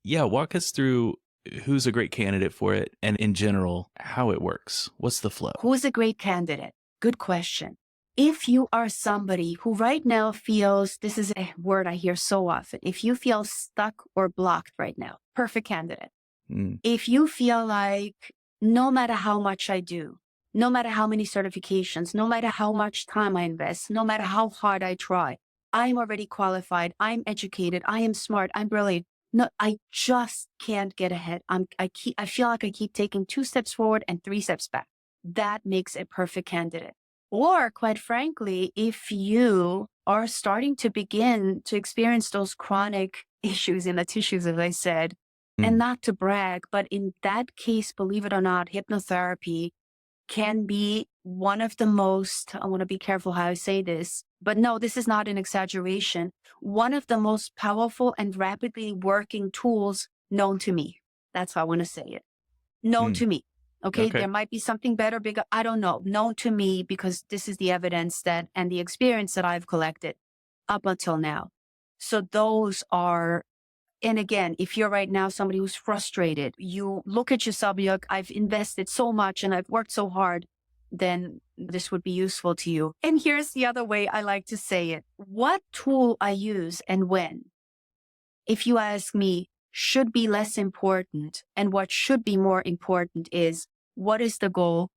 Yeah, walk us through who's a great candidate for it and in general, how it works. What's the flow? Who is a great candidate? Good question. If you are somebody who right now feels, this is a word I hear so often, if you feel stuck or blocked right now, perfect candidate. Mm, If you feel like no matter how much I do, no matter how many certifications, no matter how much time I invest, no matter how hard I try, I'm already qualified, I'm educated, I am smart, I'm brilliant. No, I just can't get ahead. I feel like I keep taking 2 steps forward and 3 steps back. That makes a perfect candidate. Or quite frankly, if you are starting to begin to experience those chronic issues in the tissues, as I said, and mm, not to brag, but in that case, believe it or not, hypnotherapy can be one of the most, I want to be careful how I say this, But no, this is not an exaggeration. One of the most powerful and rapidly working tools known to me. That's how I want to say it. Known Mm, to me. Okay. okay. There might be something better, bigger. I don't know. Known to me because this is the evidence that and the experience that I've collected up until now. So those are, and again, if you're right now somebody who's frustrated, you look at yourself, you're like, I've invested so much and I've worked so hard, then this would be useful to you. And here's the other way I like to say it. What tool I use and when, if you ask me, should be less important. And what should be more important is, what is the goal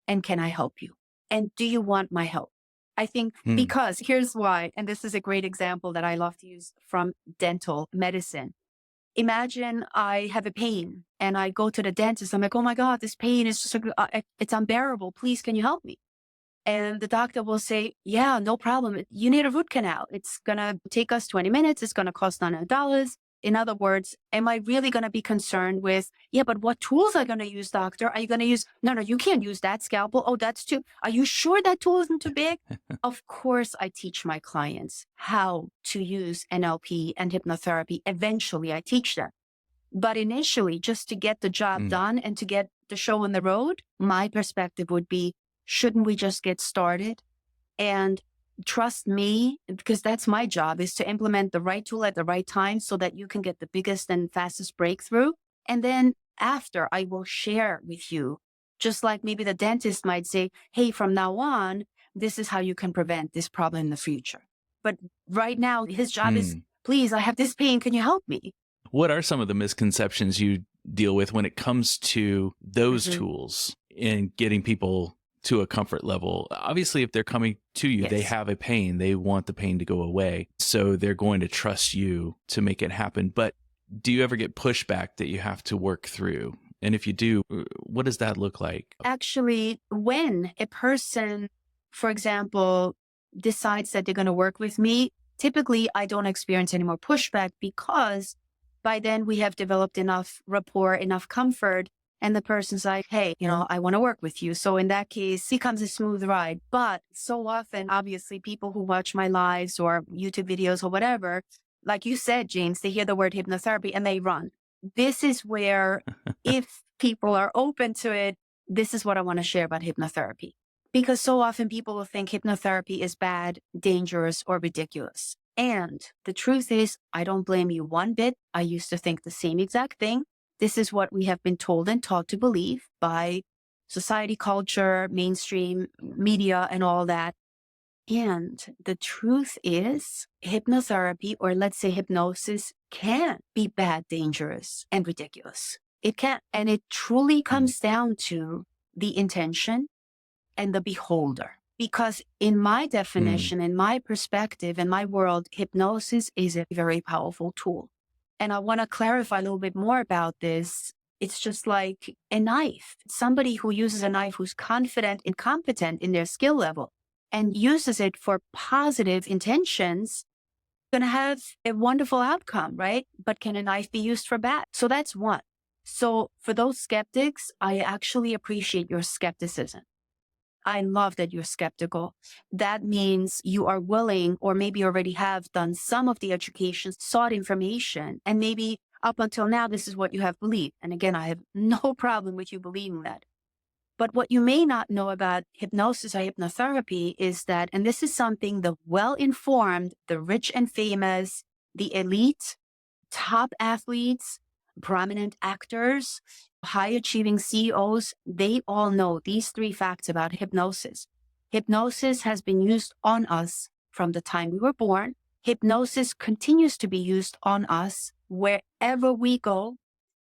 and can I help you? And do you want my help? I think Mm, because here's why, and this is a great example that I love to use from dental medicine. Imagine I have a pain and I go to the dentist. I'm like, oh my God, this pain is just, it's unbearable. Please, can you help me? And the doctor will say, yeah, no problem. You need a root canal. It's going to take us 20 minutes. It's going to cost $900. In other words, am I really going to be concerned with, yeah, but what tools are you going to use, doctor? Are you going to use, no, you can't use that scalpel. Oh, that's too, are you sure that tool isn't too big? Of course, I teach my clients how to use NLP and hypnotherapy. Eventually, I teach them. But initially, just to get the job mm, done and to get the show on the road, my perspective would be, shouldn't we just get started? And trust me, because that's my job, is to implement the right tool at the right time so that you can get the biggest and fastest breakthrough. And then after, I will share with you, just like maybe the dentist might say, hey, from now on, this is how you can prevent this problem in the future. But right now, his job is, mm. please, I have this pain. Can you help me? What are some of the misconceptions you deal with when it comes to those Mhm. tools in getting people to a comfort level? Obviously, if they're coming to you, they Yes. have a pain, they want the pain to go away. So they're going to trust you to make it happen. But do you ever get pushback that you have to work through? And if you do, what does that look like? Actually, when a person, for example, decides that they're going to work with me, typically I don't experience any more pushback because by then we have developed enough rapport, enough comfort. And the person's like, hey, I want to work with you. So in that case, it becomes a smooth ride. But so often, obviously, people who watch my lives or YouTube videos or whatever, like you said, James, they hear the word hypnotherapy and they run. This is where, if people are open to it, this is what I want to share about hypnotherapy. Because so often people will think hypnotherapy is bad, dangerous, or ridiculous. And the truth is, I don't blame you one bit. I used to think the same exact thing. This is what we have been told and taught to believe by society, culture, mainstream media, and all that. And the truth is, hypnotherapy, or let's say hypnosis, can be bad, dangerous, and ridiculous. It can. And it truly Mm, comes down to the intention and the beholder. Because in my mm, definition, in my perspective, in my world, hypnosis is a very powerful tool. And I want to clarify a little bit more about this. It's just like a knife. Somebody who uses a knife who's confident and competent in their skill level and uses it for positive intentions, going to have a wonderful outcome, right? But can a knife be used for bad? So that's one. So for those skeptics, I actually appreciate your skepticism. I love that you're skeptical. That means you are willing, or maybe already have done some of the education, sought information, and maybe up until now, this is what you have believed. And again, I have no problem with you believing that. But what you may not know about hypnosis or hypnotherapy is that, and this is something the well-informed, the rich and famous, the elite, top athletes, prominent actors, high achieving CEOs, they all know these three facts about hypnosis. Hypnosis has been used on us from the time we were born. Hypnosis continues to be used on us wherever we go,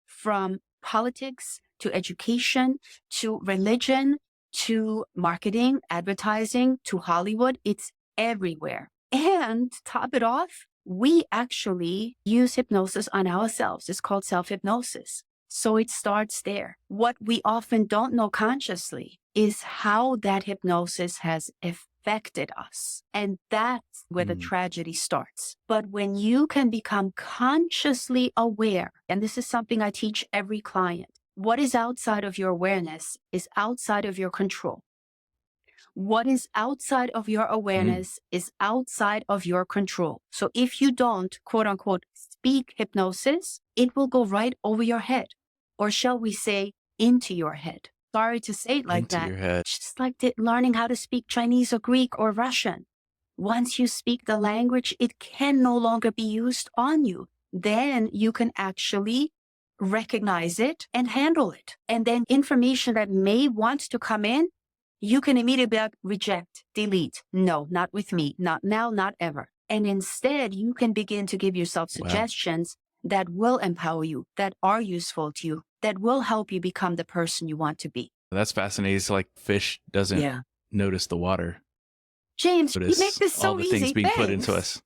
from politics to education to religion to marketing, advertising to Hollywood. It's everywhere. And to top it off, we actually use hypnosis on ourselves. It's called self-hypnosis. So it starts there. What we often don't know consciously is how that hypnosis has affected us. And that's where the mm. tragedy starts. But when you can become consciously aware, and this is something I teach every client, what is outside of your awareness is outside of your control. What is outside of your awareness is outside of your control. So if you don't, quote unquote, speak hypnosis, it will go right over your head. Or shall we say, into your head. Sorry to say it like Into that. your head. Just like learning how to speak Chinese or Greek or Russian. Once you speak the language, it can no longer be used on you. Then you can actually recognize it and handle it. And then information that may want to come in, you can immediately be like, reject, delete. No, not with me. Not now, not ever. And instead, you can begin to give yourself suggestions that will empower you, that are useful to you, that will help you become the person you want to be. That's fascinating. It's like fish doesn't notice the water. James, you make this so all the easy. things being put into us.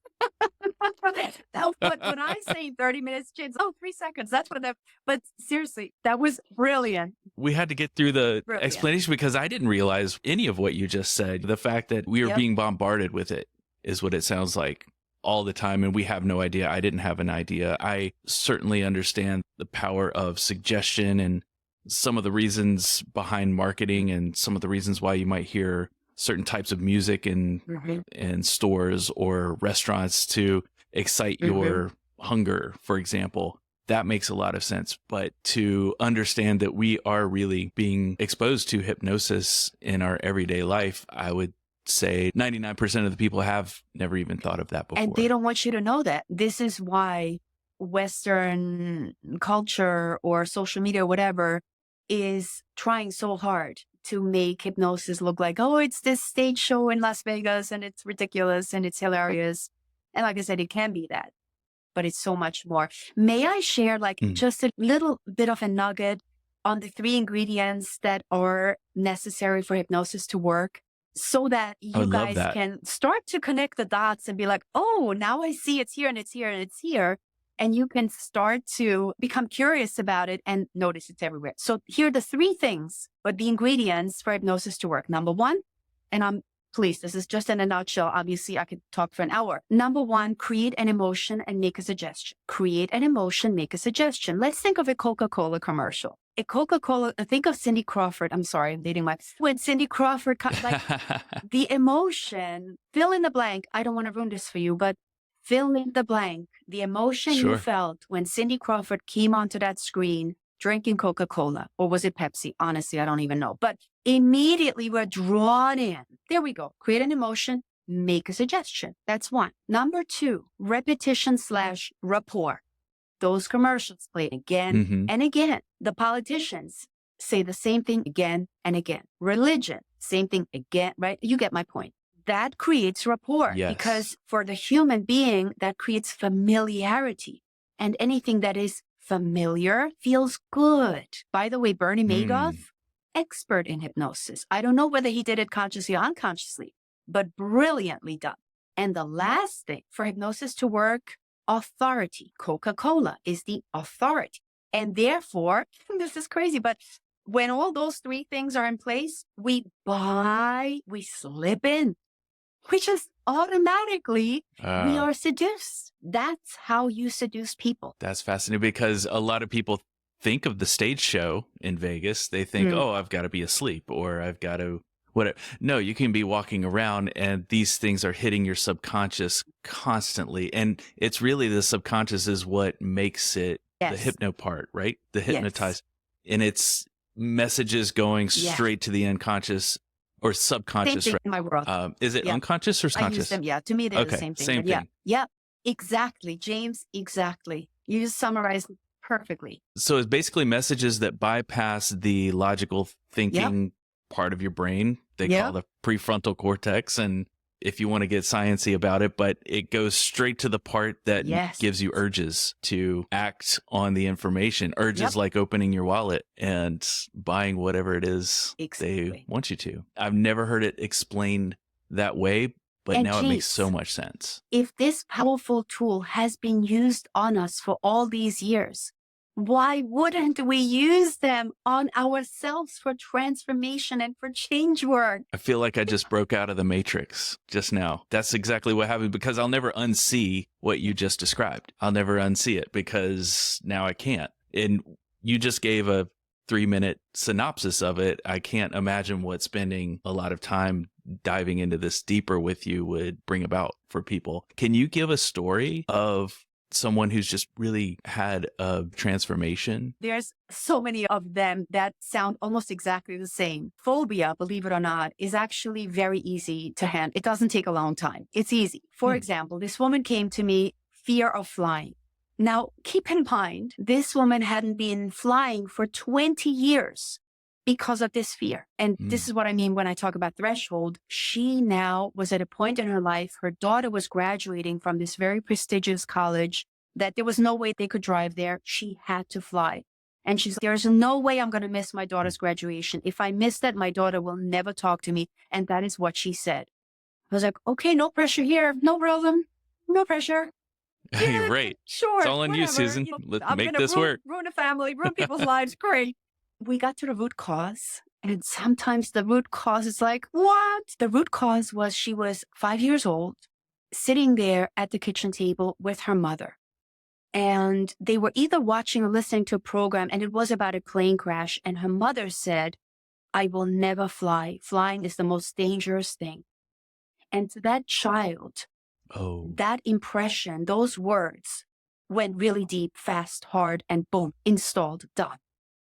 But when I say 30 minutes, James, 3 seconds. That's what but seriously, that was brilliant. We had to get through the explanation because I didn't realize any of what you just said. The fact that we are being bombarded with it is what it sounds like all the time. And we have no idea. I didn't have an idea. I certainly understand the power of suggestion and some of the reasons behind marketing and some of the reasons why you might hear certain types of music in stores or restaurants to excite your hunger, for example. That makes a lot of sense. But to understand that we are really being exposed to hypnosis in our everyday life, I would say 99% of the people have never even thought of that before. And they don't want you to know that. This is why Western culture or social media or whatever is trying so hard to make hypnosis look like, oh, it's this stage show in Las Vegas and it's ridiculous and it's hilarious. And like I said, it can be that, but it's so much more. May I share just a little bit of a nugget on the 3 ingredients that are necessary for hypnosis to work so that you guys can start to connect the dots and be like, oh, now I see it's here and it's here and it's here. And you can start to become curious about it and notice it's everywhere. So here are the 3 things, but the ingredients for hypnosis to work. Number 1, and please, this is just in a nutshell. Obviously, I could talk for an hour. Number 1, create an emotion and make a suggestion. Create an emotion, make a suggestion. Let's think of a Coca-Cola commercial. A Coca-Cola, think of Cindy Crawford. I'm sorry, I'm dating when Cindy Crawford, the emotion, fill in the blank. I don't want to ruin this for you, but fill in the blank. The emotion you felt when Cindy Crawford came onto that screen drinking Coca-Cola, or was it Pepsi? Honestly, I don't even know. But immediately we're drawn in. There we go. Create an emotion, make a suggestion. That's 1. Number 2, repetition/rapport. Those commercials play again and again. The politicians say the same thing again and again. Religion, same thing again, right? You get my point. That creates rapport because for the human being, that creates familiarity. And anything that is familiar feels good. By the way, Bernie Madoff, expert in hypnosis. I don't know whether he did it consciously or unconsciously, but brilliantly done. And the last thing for hypnosis to work, authority. Coca-Cola is the authority. And therefore, this is crazy, but when all those 3 things are in place, we slip in. We just automatically, we are seduced. That's how you seduce people. That's fascinating because a lot of people think of the stage show in Vegas. They think, oh, I've got to be asleep or I've got to whatever. No, you can be walking around and these things are hitting your subconscious constantly. And it's really the subconscious is what makes it the hypno part, right? The hypnotize. And it's messages going straight to the unconscious or subconscious. Same thing in my world. Is it unconscious or conscious? I use them, to me, they're the same thing. Same thing. Yeah, exactly. James, exactly. You just summarized perfectly. So it's basically messages that bypass the logical thinking part of your brain. They call the prefrontal cortex. And if you want to get sciencey about it, but it goes straight to the part that gives you urges to act on the information. Urges like opening your wallet and buying whatever it is they want you to. I've never heard it explained that way, but now it makes so much sense. If this powerful tool has been used on us for all these years, why wouldn't we use them on ourselves for transformation and for change work? I feel like I just broke out of the matrix just now. That's exactly what happened because I'll never unsee what you just described. I'll never unsee it because now I can't. And you just gave a 3-minute synopsis of it. I can't imagine what spending a lot of time diving into this deeper with you would bring about for people. Can you give a story of someone who's just really had a transformation? There's so many of them that sound almost exactly the same. Phobia, believe it or not, is actually very easy to handle. It doesn't take a long time. It's easy. For example, this woman came to me, fear of flying. Now, keep in mind, this woman hadn't been flying for 20 years because of this fear. And this is what I mean when I talk about threshold. She now was at a point in her life, her daughter was graduating from this very prestigious college that there was no way they could drive there. She had to fly. And she's like, there's no way I'm going to miss my daughter's graduation. If I miss that, my daughter will never talk to me. And that is what she said. I was like, okay, no pressure here. No problem. No pressure. Hey, right. Sure. It's all on you, whatever. Susan. You know, Let's I'm make gonna this work. Ruin a family, ruin people's lives. Great. We got to the root cause. And sometimes the root cause is like, what? The root cause was she was 5 years old, sitting there at the kitchen table with her mother. And they were either watching or listening to a program, and it was about a plane crash. And her mother said, I will never fly. Flying is the most dangerous thing. And to that child, that impression, those words went really deep, fast, hard, and boom, installed, done.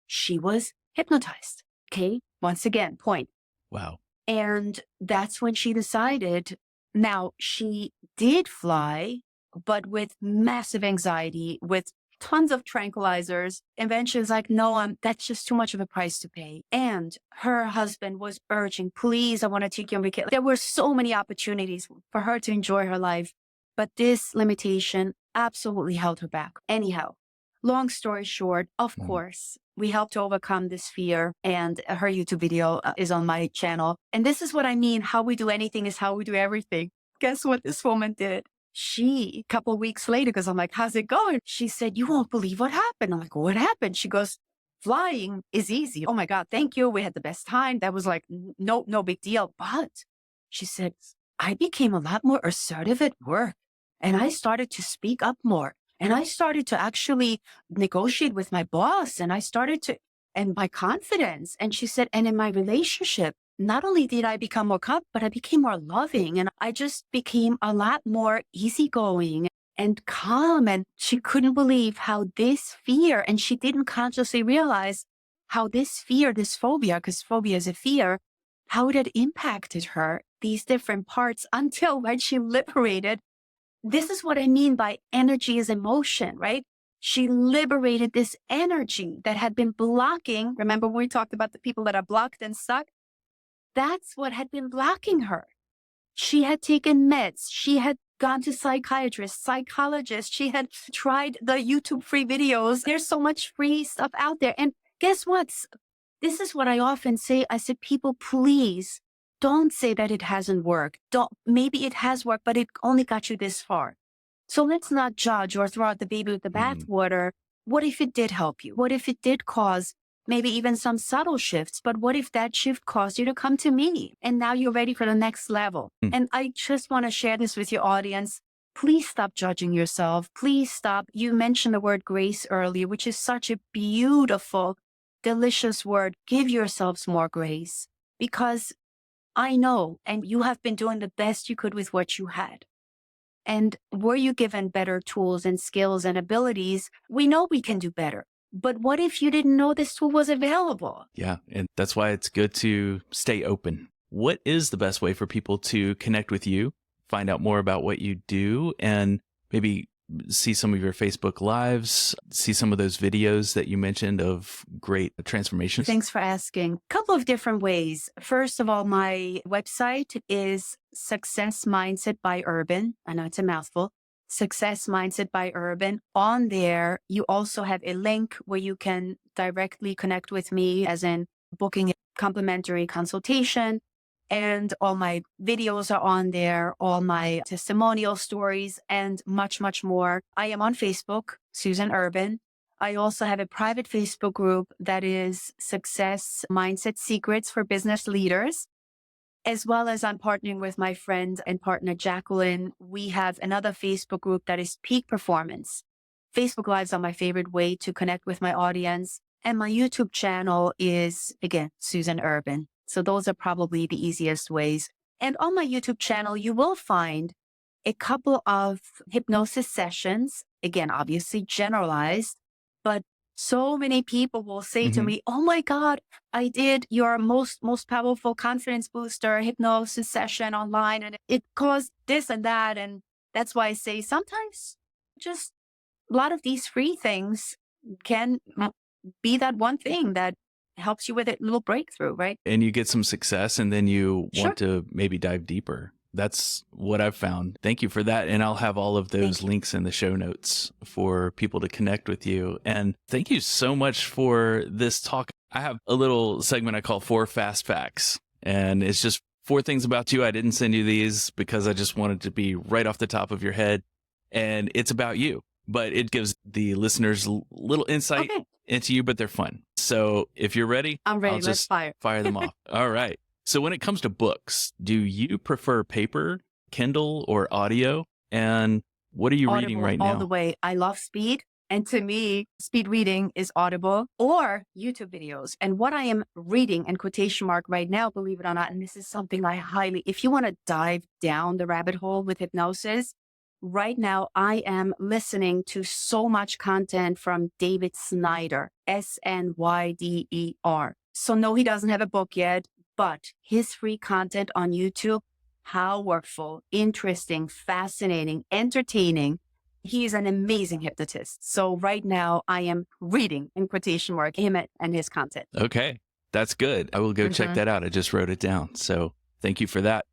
She was hypnotized. Okay. Once again, point. Wow. And that's when she decided. Now, she did fly, but with massive anxiety, with tons of tranquilizers. And then she was like, no, that's just too much of a price to pay. And her husband was urging, please, I want to take you on vacation. There were so many opportunities for her to enjoy her life, but this limitation absolutely held her back. Anyhow, long story short, of course, we helped to overcome this fear, and her YouTube video is on my channel. And this is what I mean. How we do anything is how we do everything. Guess what this woman did? She, a couple of weeks later, because I'm like, how's it going? She said, you won't believe what happened. I'm like, what happened? She goes, flying is easy. Oh my God, thank you. We had the best time. That was like, no big deal. But she said, I became a lot more assertive at work, and I started to speak up more. And I started to actually negotiate with my boss, and and my confidence. And she said, and in my relationship, not only did I become more confident, but I became more loving, and I just became a lot more easygoing and calm. And she couldn't believe how this fear, and she didn't consciously realize how this fear, this phobia, because phobia is a fear, how it had impacted her, these different parts, until when she liberated. This is what I mean by energy is emotion, right? She liberated this energy that had been blocking. Remember when we talked about the people that are blocked and stuck? That's what had been blocking her. She had taken meds. She had gone to psychiatrists, psychologists. She had tried the YouTube free videos. There's so much free stuff out there. And guess what? This is what I often say. I said, people, please don't say that it hasn't worked. Maybe it has worked, but it only got you this far. So let's not judge or throw out the baby with the bathwater. What if it did help you? What if it did cause maybe even some subtle shifts? But what if that shift caused you to come to me and now you're ready for the next level? And I just want to share this with your audience. Please stop judging yourself. Please stop. You mentioned the word grace earlier, which is such a beautiful, delicious word. Give yourselves more grace, because I know, and you have been doing the best you could with what you had. And were you given better tools and skills and abilities? We know we can do better. But what if you didn't know this tool was available? Yeah, and that's why it's good to stay open. What is the best way for people to connect with you, find out more about what you do, and maybe see some of your Facebook Lives, see some of those videos that you mentioned of great transformations? Thanks for asking. A couple of different ways. First of all, my website is Success Mindset by Urban. I know it's a mouthful. Success Mindset by Urban. On there, you also have a link where you can directly connect with me, as in booking a complimentary consultation. And all my videos are on there, all my testimonial stories, and much, much more. I am on Facebook, Susan Urban. I also have a private Facebook group that is Success Mindset Secrets for Business Leaders, as well as I'm partnering with my friend and partner, Jacqueline. We have another Facebook group that is Peak Performance. Facebook Lives are my favorite way to connect with my audience. And my YouTube channel is, again, Susan Urban. So those are probably the easiest ways. And on my YouTube channel, you will find a couple of hypnosis sessions. Again, obviously generalized, but so many people will say to Mhm. me, "Oh my God, I did your most powerful confidence booster hypnosis session online and it caused this and that." And that's why I say sometimes just a lot of these free things can be that one thing that helps you with a little breakthrough, right? And you get some success and then you Sure. want to maybe dive deeper. That's what I've found. Thank you for that. And I'll have all of those Thank you. links in the show notes for people to connect with you. And thank you so much for this talk. I have a little segment I call 4 Fast Facts. And it's just 4 things about you. I didn't send you these because I just wanted to be right off the top of your head. And it's about you, but it gives the listeners little insight Okay, into you, but they're fun. So if you're ready, I'm ready. I'll Let's just fire. fire them off. All right. So when it comes to books, do you prefer paper, Kindle, or audio? And what are you reading Audible right all the now? way. I love speed. And to me, speed reading is Audible or YouTube videos. And what I am reading in quotation mark right now, believe it or not, and this is something I highly, if you want to dive down the rabbit hole with hypnosis, right now I am listening to so much content from David Snyder, Snyder. So no, he doesn't have a book yet, but his free content on YouTube, powerful, interesting, fascinating, entertaining. He's an amazing hypnotist. So right now I am reading in quotation mark him and his content. Okay. That's good. I will go check Mhm. that out. I just wrote it down. So thank you for that.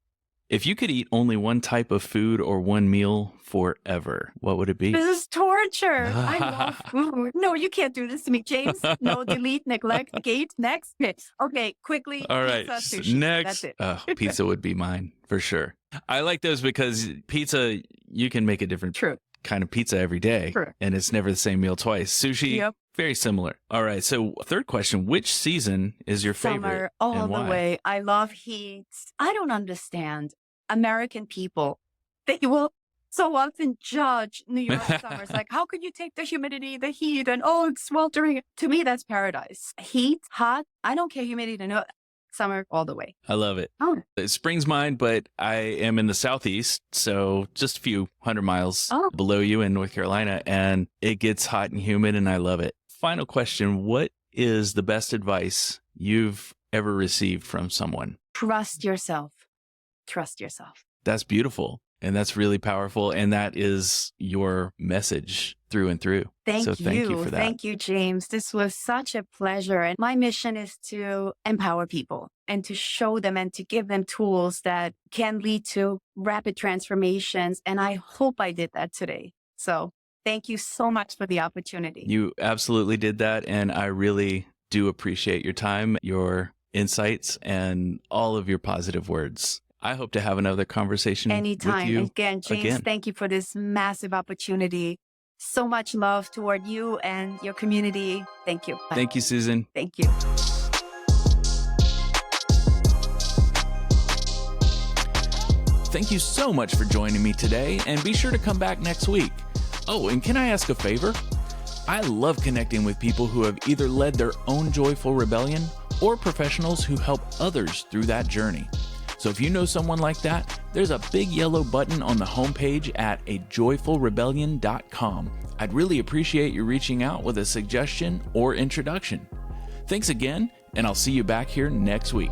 If you could eat only one type of food or one meal forever, what would it be? This is torture. I love food. No, you can't do this to me, James. No, delete, neglect, negate, next. Okay, quickly, All right. pizza, sushi. That's Next, it. pizza would be mine for sure. I like those because pizza, you can make a different True. kind of pizza every day, True. and it's never the same meal twice. Sushi, Yep. very similar. All right. So, third question: which season is your Summer favorite, all and the why? way. I love heat. I don't understand American people. They will so often judge New York summers. Like, how could you take the humidity, the heat, and oh, it's sweltering? To me, that's paradise. Heat, hot. I don't care humidity. No, summer all the way. I love it. Oh, Spring's mine, but I am in the southeast, so just a few 100 miles Oh. below you in North Carolina, and it gets hot and humid, and I love it. Final question: what is the best advice you've ever received from someone? trust yourself. Trust yourself. That's beautiful. And that's really powerful. And that is your message through and through. Thank So thank you you. for that. Thank you, James. This was such a pleasure. And my mission is to empower people and to show them and to give them tools that can lead to rapid transformations. And I hope I did that today. So thank you so much for the opportunity. You absolutely did that. And I really do appreciate your time, your insights, and all of your positive words. I hope to have another conversation Anytime. with you Again, James, again. thank you for this massive opportunity. So much love toward you and your community. Thank you. Bye. Thank you, Susan. Thank you. Thank you so much for joining me today, and be sure to come back next week. Oh, and can I ask a favor? I love connecting with people who have either led their own joyful rebellion or professionals who help others through that journey. So if you know someone like that, there's a big yellow button on the homepage at ajoyfulrebellion.com. I'd really appreciate you reaching out with a suggestion or introduction. Thanks again, and I'll see you back here next week.